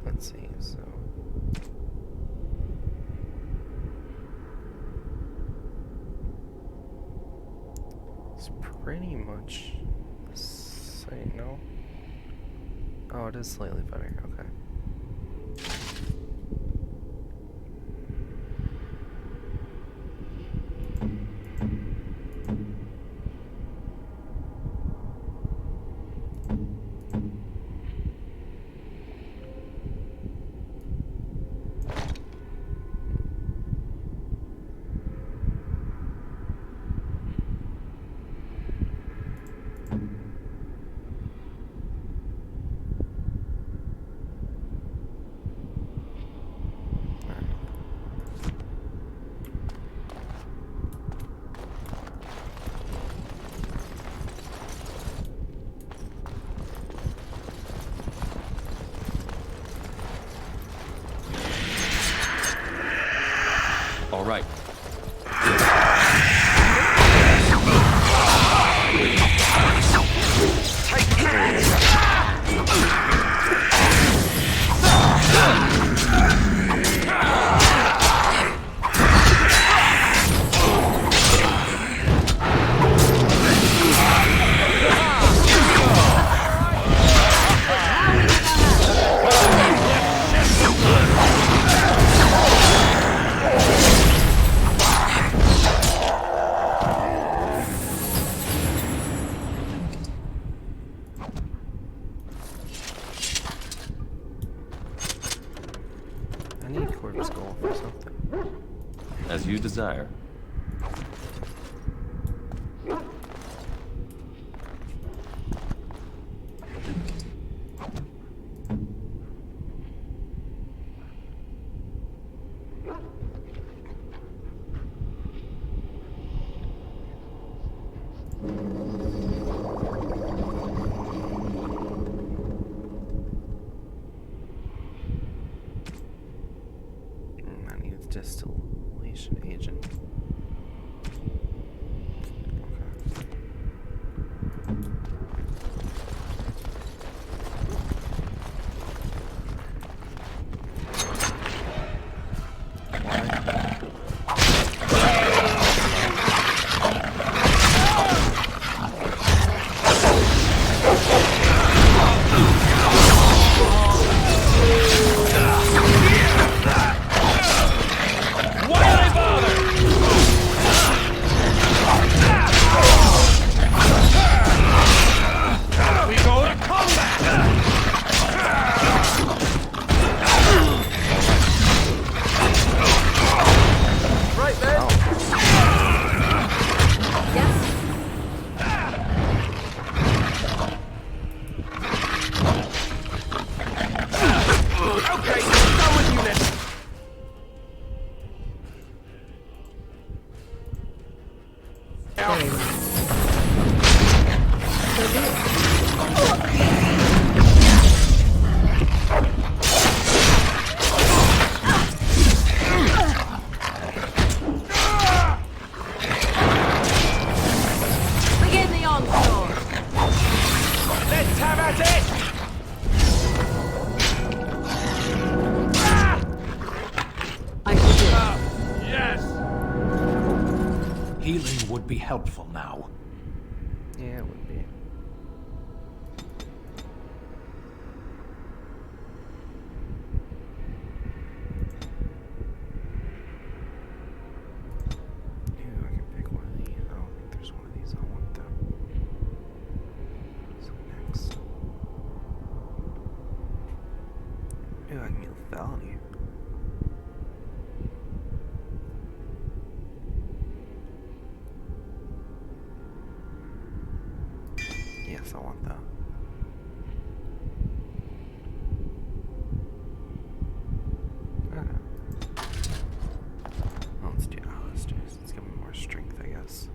Let's see, so... It's pretty much the same, no? Oh, it is slightly better, okay. All right. I need Corvus Gold for something. As you desire. I need a distillation agent. Begin the onslaught. Let's have at it! Yes! Healing would be helpful now. Yeah, it would be. Ooh, I can pick one of these. I don't think there's one of these. I want them. So next. Ooh, I can get lethality. Yes, I want that. Okay. Well, let's give him more strength, I guess.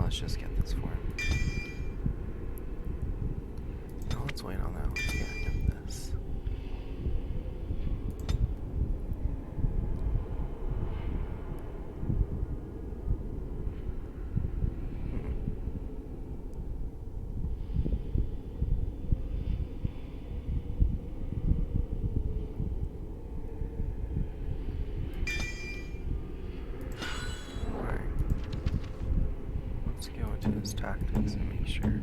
let's just get this for him. No, let's wait on that. Let's get this. His tactics and make sure.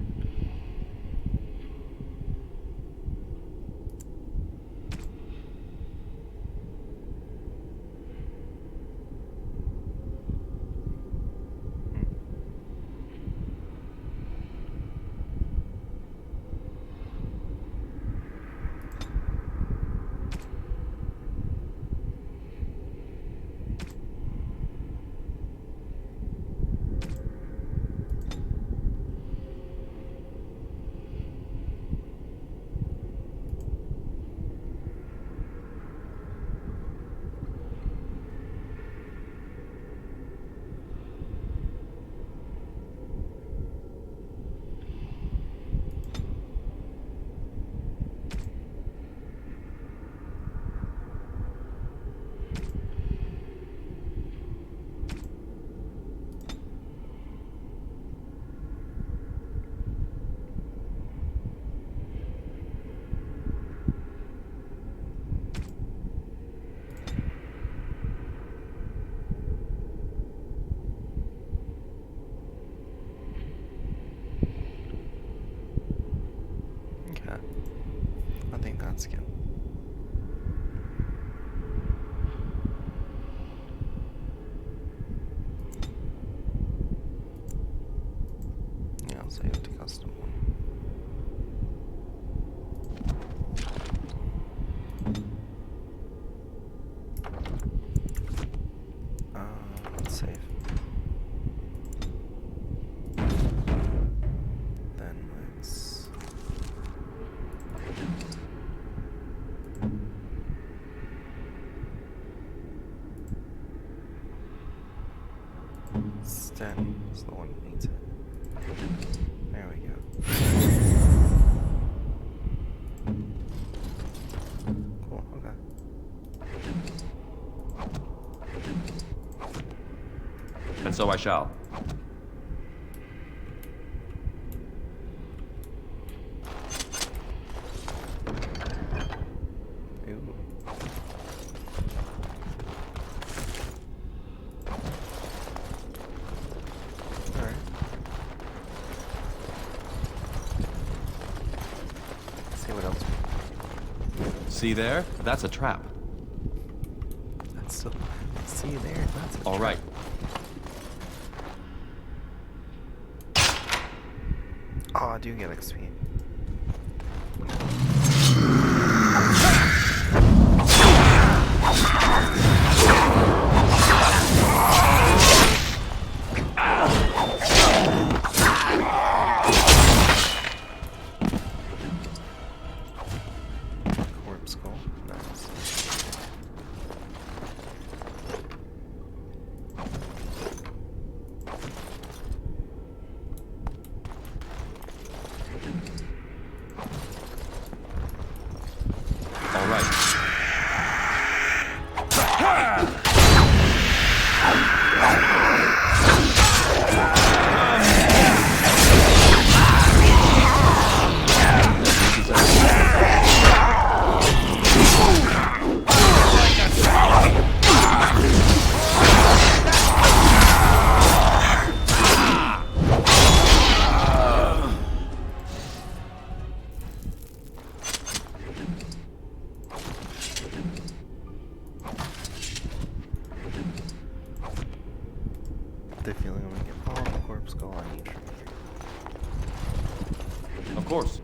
I think that's good. Yeah, I'll save it to custom one. Let's save. Then let's Sten is the one who needs it. There we go. Cool, okay. And so I shall. See there? That's a trap. That's so. See there? That's a all right. Oh, I do get XP. The feeling I'm gonna get all the corpse skull I need from here. Of course.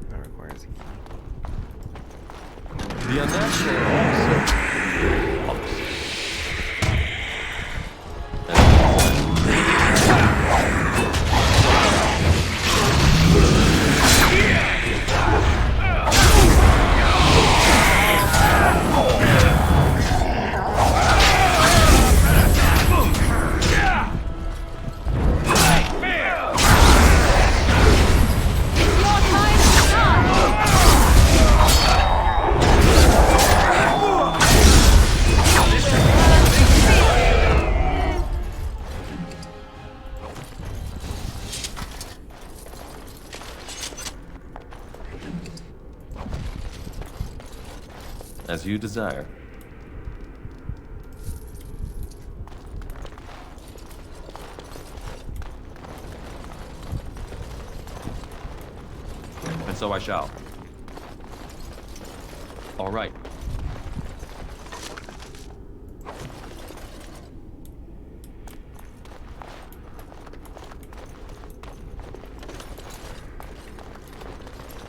That requires a key. The unnatural also. As you desire. And so I shall. All right.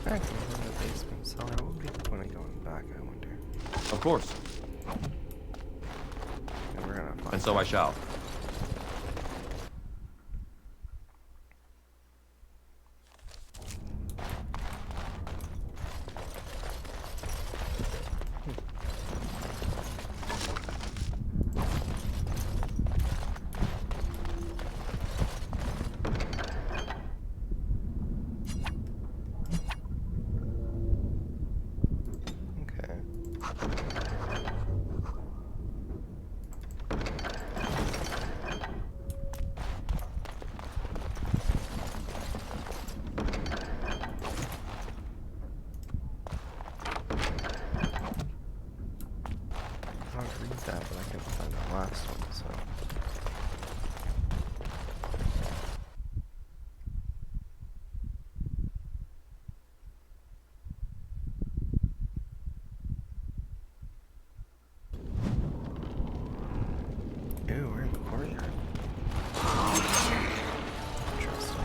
Back in the basement cellar. What would be the point of going back, I wonder? Of course. Yeah, we're gonna find And so I shall. that, but I couldn't find the last one, so. Ew, we're in the courtyard. Interesting.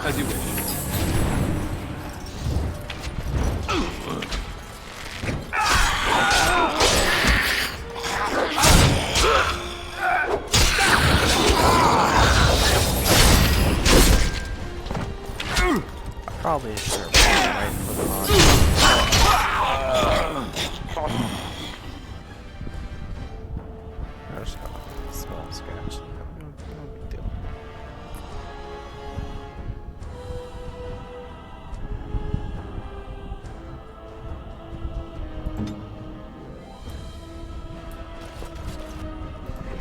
As you wish. Probably should have right for the launch. I just got a small scratch. No big deal.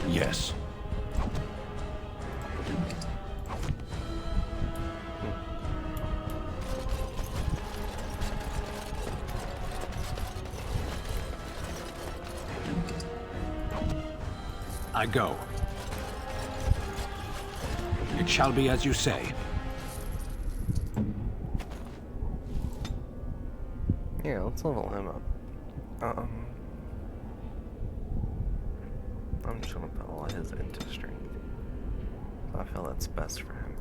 Yes. I go. It shall be as you say. Yeah, let's level him up. I'm just gonna put all his into strength. I feel that's best for him.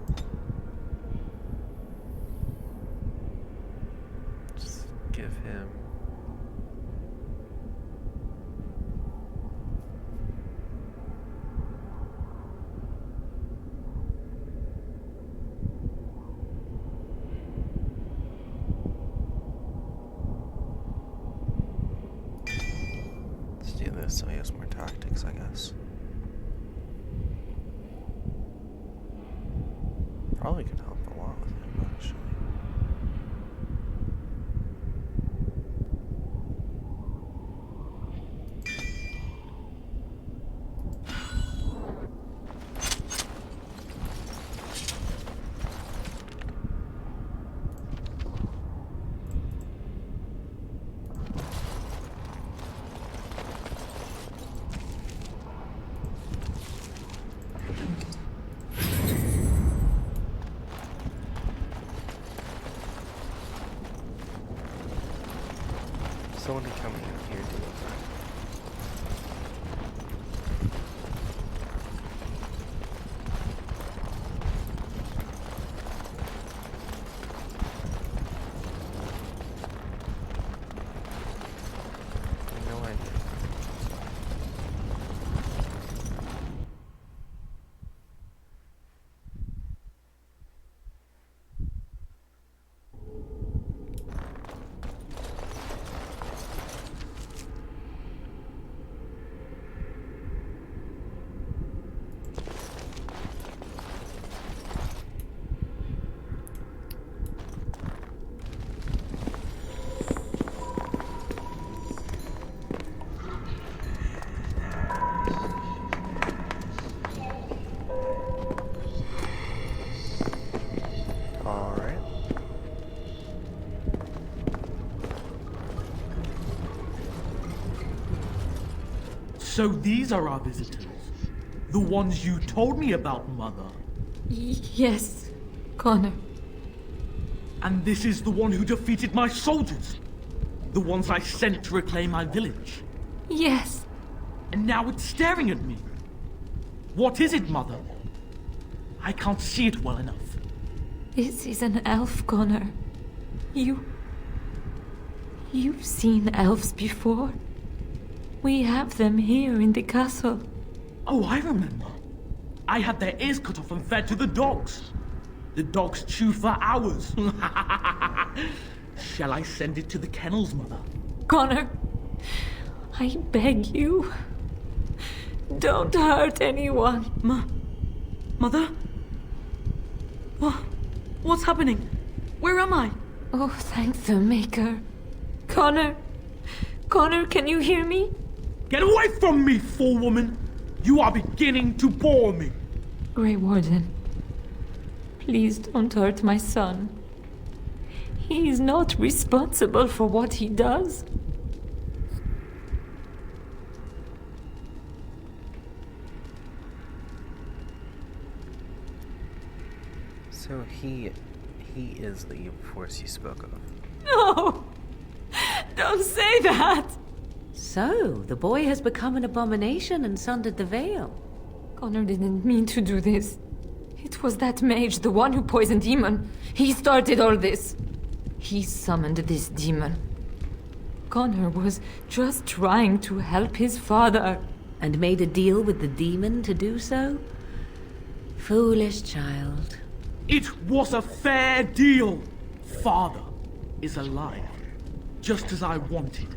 Just give him. Let's do this so he has more tactics, I guess. probably could help a lot with him, actually. Someone coming in here doing that. No idea. Alright. So these are our visitors. The ones you told me about, Mother. Yes, Connor. And this is the one who defeated my soldiers. The ones I sent to reclaim my village. Yes. And now it's staring at me. What is it, Mother? I can't see it well enough. This is an elf, Connor. You've seen elves before. We have them here in the castle. Oh, I remember. I had their ears cut off and fed to the dogs. The dogs chew for hours. Shall I send it to the kennels, Mother? Connor, I beg you. Don't hurt anyone. Mother? What's happening? Where am I? Oh, thank the Maker. Connor, can you hear me? Get away from me, fool woman! You are beginning to bore me. Grey Warden, please don't hurt my son. He is not responsible for what he does. So he is the evil force you spoke of. No! Don't say that! So, the boy has become an abomination and sundered the veil. Connor didn't mean to do this. It was that mage, the one who poisoned Demon. He started all this. He summoned this demon. Connor was just trying to help his father. And made a deal with the demon to do so? Foolish child. It was a fair deal. Father is alive, just as I wanted.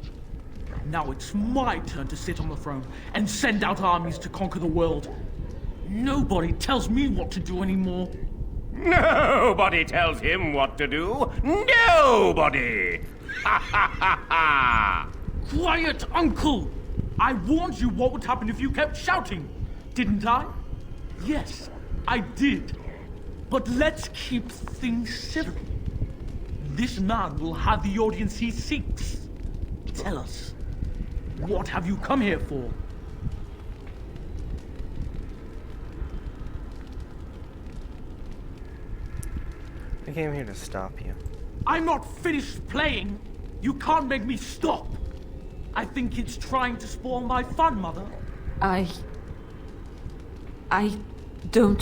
Now it's my turn to sit on the throne and send out armies to conquer the world. Nobody tells me what to do anymore. Nobody tells him what to do. Nobody! Ha ha ha ha! Quiet, Uncle! I warned you what would happen if you kept shouting, didn't I? Yes, I did. But let's keep things civil. This man will have the audience he seeks. Tell us, what have you come here for? I came here to stop you. I'm not finished playing. You can't make me stop. I think it's trying to spoil my fun, Mother. I don't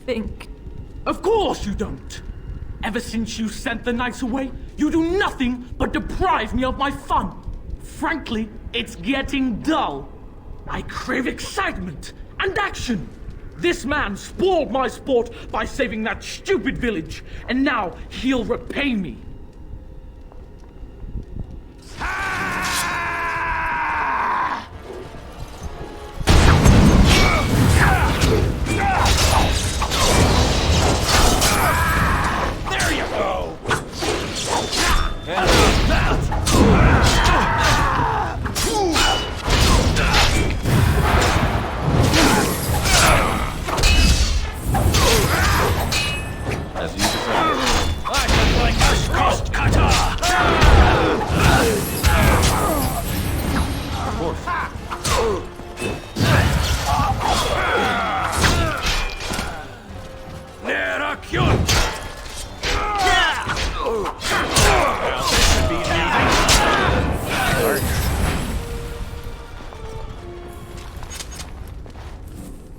think... Of course you don't! Ever since you sent the knights away, you do nothing but deprive me of my fun. Frankly, it's getting dull. I crave excitement and action. This man spoiled my sport by saving that stupid village, and now he'll repay me. Nera Kyun!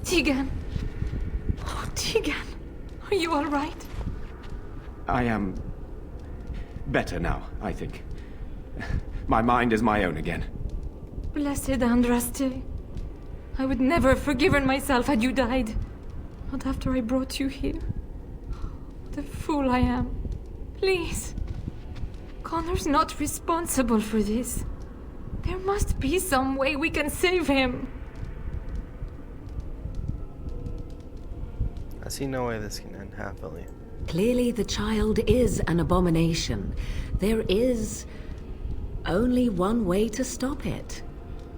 Tegan. Oh, Tegan. Are you all right? I am better now, I think. My mind is my own again. Blessed Andraste. I would never have forgiven myself had you died. Not after I brought you here. What a fool I am. Please. Connor's not responsible for this. There must be some way we can save him. I see no way this can end happily. Clearly the child is an abomination. There is only one way to stop it.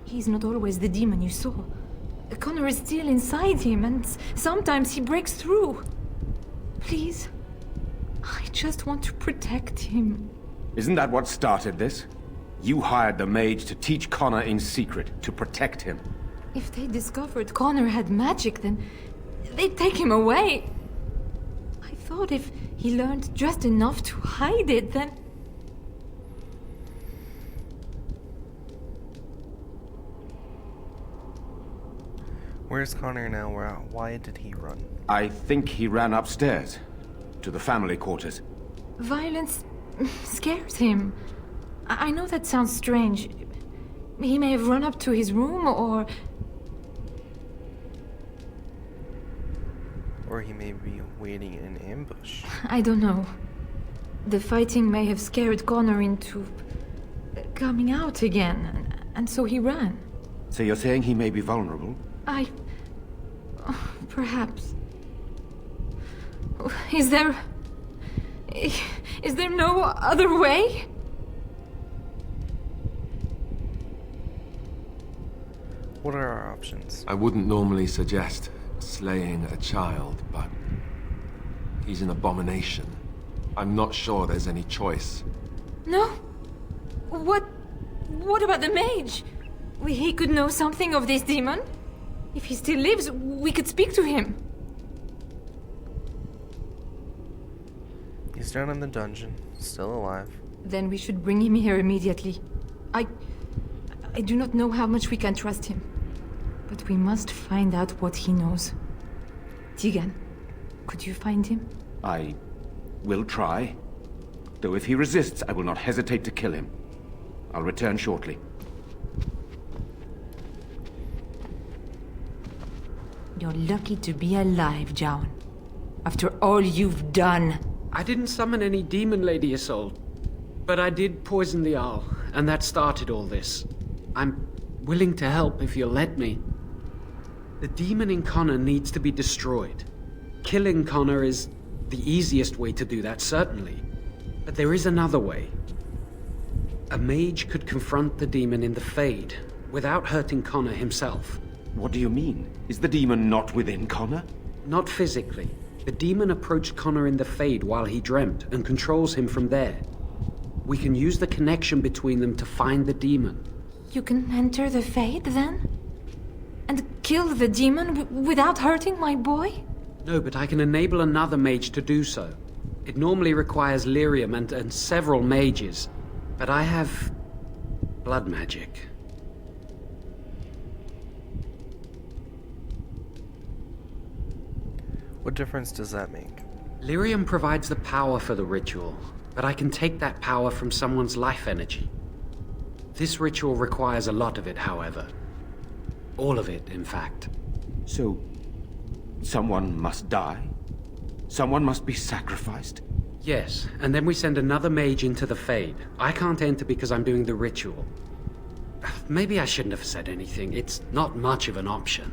He's not always the demon you saw. Connor is still inside him, and sometimes he breaks through. Please. I just want to protect him. Isn't that what started this? You hired the mage to teach Connor in secret, to protect him. If they discovered Connor had magic, then they'd take him away. I thought if he learned just enough to hide it, then... Where's Connor now? Why did he run? I think he ran upstairs, to the family quarters. Violence scares him. I know that sounds strange. He may have run up to his room, or he may be waiting in ambush. I don't know. The fighting may have scared Connor into coming out again, and so he ran. So you're saying he may be vulnerable? Perhaps. Is there no other way? What are our options? I wouldn't normally suggest slaying a child, but he's an abomination. I'm not sure there's any choice. No? What about the mage? He could know something of this demon. If he still lives, we could speak to him. He's down in the dungeon, still alive. Then we should bring him here immediately. I do not know how much we can trust him. But we must find out what he knows. Tegan, could you find him? I will try. Though if he resists, I will not hesitate to kill him. I'll return shortly. You're lucky to be alive, Jaun. After all you've done. I didn't summon any demon, Lady Isolde. But I did poison the Arl, and that started all this. I'm willing to help if you'll let me. The demon in Connor needs to be destroyed. Killing Connor is the easiest way to do that, certainly. But there is another way. A mage could confront the demon in the Fade, without hurting Connor himself. What do you mean? Is the demon not within Connor? Not physically. The demon approached Connor in the Fade while he dreamt, and controls him from there. We can use the connection between them to find the demon. You can enter the Fade, then? And kill the demon without hurting my boy? No, but I can enable another mage to do so. It normally requires lyrium and several mages. But I have blood magic. What difference does that make? Lyrium provides the power for the ritual, but I can take that power from someone's life energy. This ritual requires a lot of it, however. All of it, in fact. So, someone must die? Someone must be sacrificed? Yes, and then we send another mage into the Fade. I can't enter because I'm doing the ritual. Maybe I shouldn't have said anything. It's not much of an option.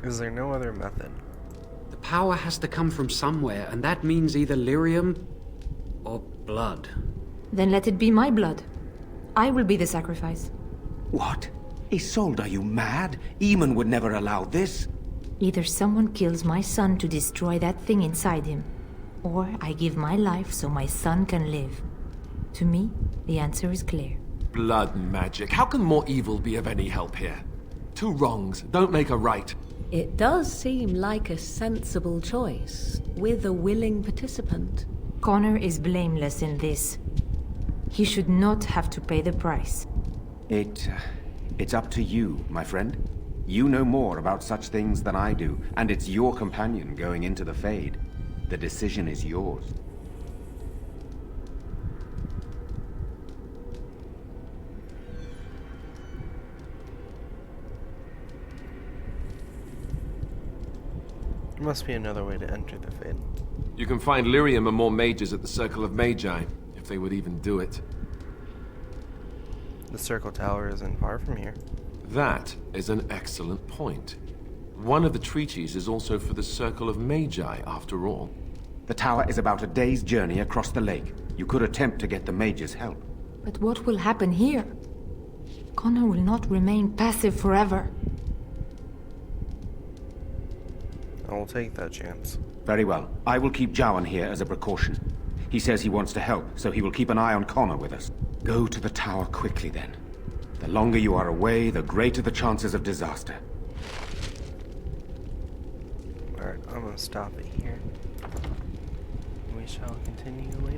Is there no other method? The power has to come from somewhere, and that means either lyrium or blood. Then let it be my blood. I will be the sacrifice. What? Isolde, are you mad? Eamon would never allow this. Either someone kills my son to destroy that thing inside him, or I give my life so my son can live. To me, the answer is clear. Blood magic. How can more evil be of any help here? Two wrongs don't make a right. It does seem like a sensible choice, with a willing participant. Connor is blameless in this. He should not have to pay the price. It's up to you, my friend. You know more about such things than I do, and it's your companion going into the Fade. The decision is yours. There must be another way to enter the Fade. You can find Lyrium and more mages at the Circle of Magi, if they would even do it. The Circle Tower isn't far from here. That is an excellent point. One of the treaties is also for the Circle of Magi, after all. The tower is about a day's journey across the lake. You could attempt to get the mages' help. But what will happen here? Connor will not remain passive forever. I will take that chance. Very well. I will keep Jowan here as a precaution. He says he wants to help, so he will keep an eye on Connor with us. Go to the tower quickly, then. The longer you are away, the greater the chances of disaster. Alright, I'm gonna stop it here. We shall continue later.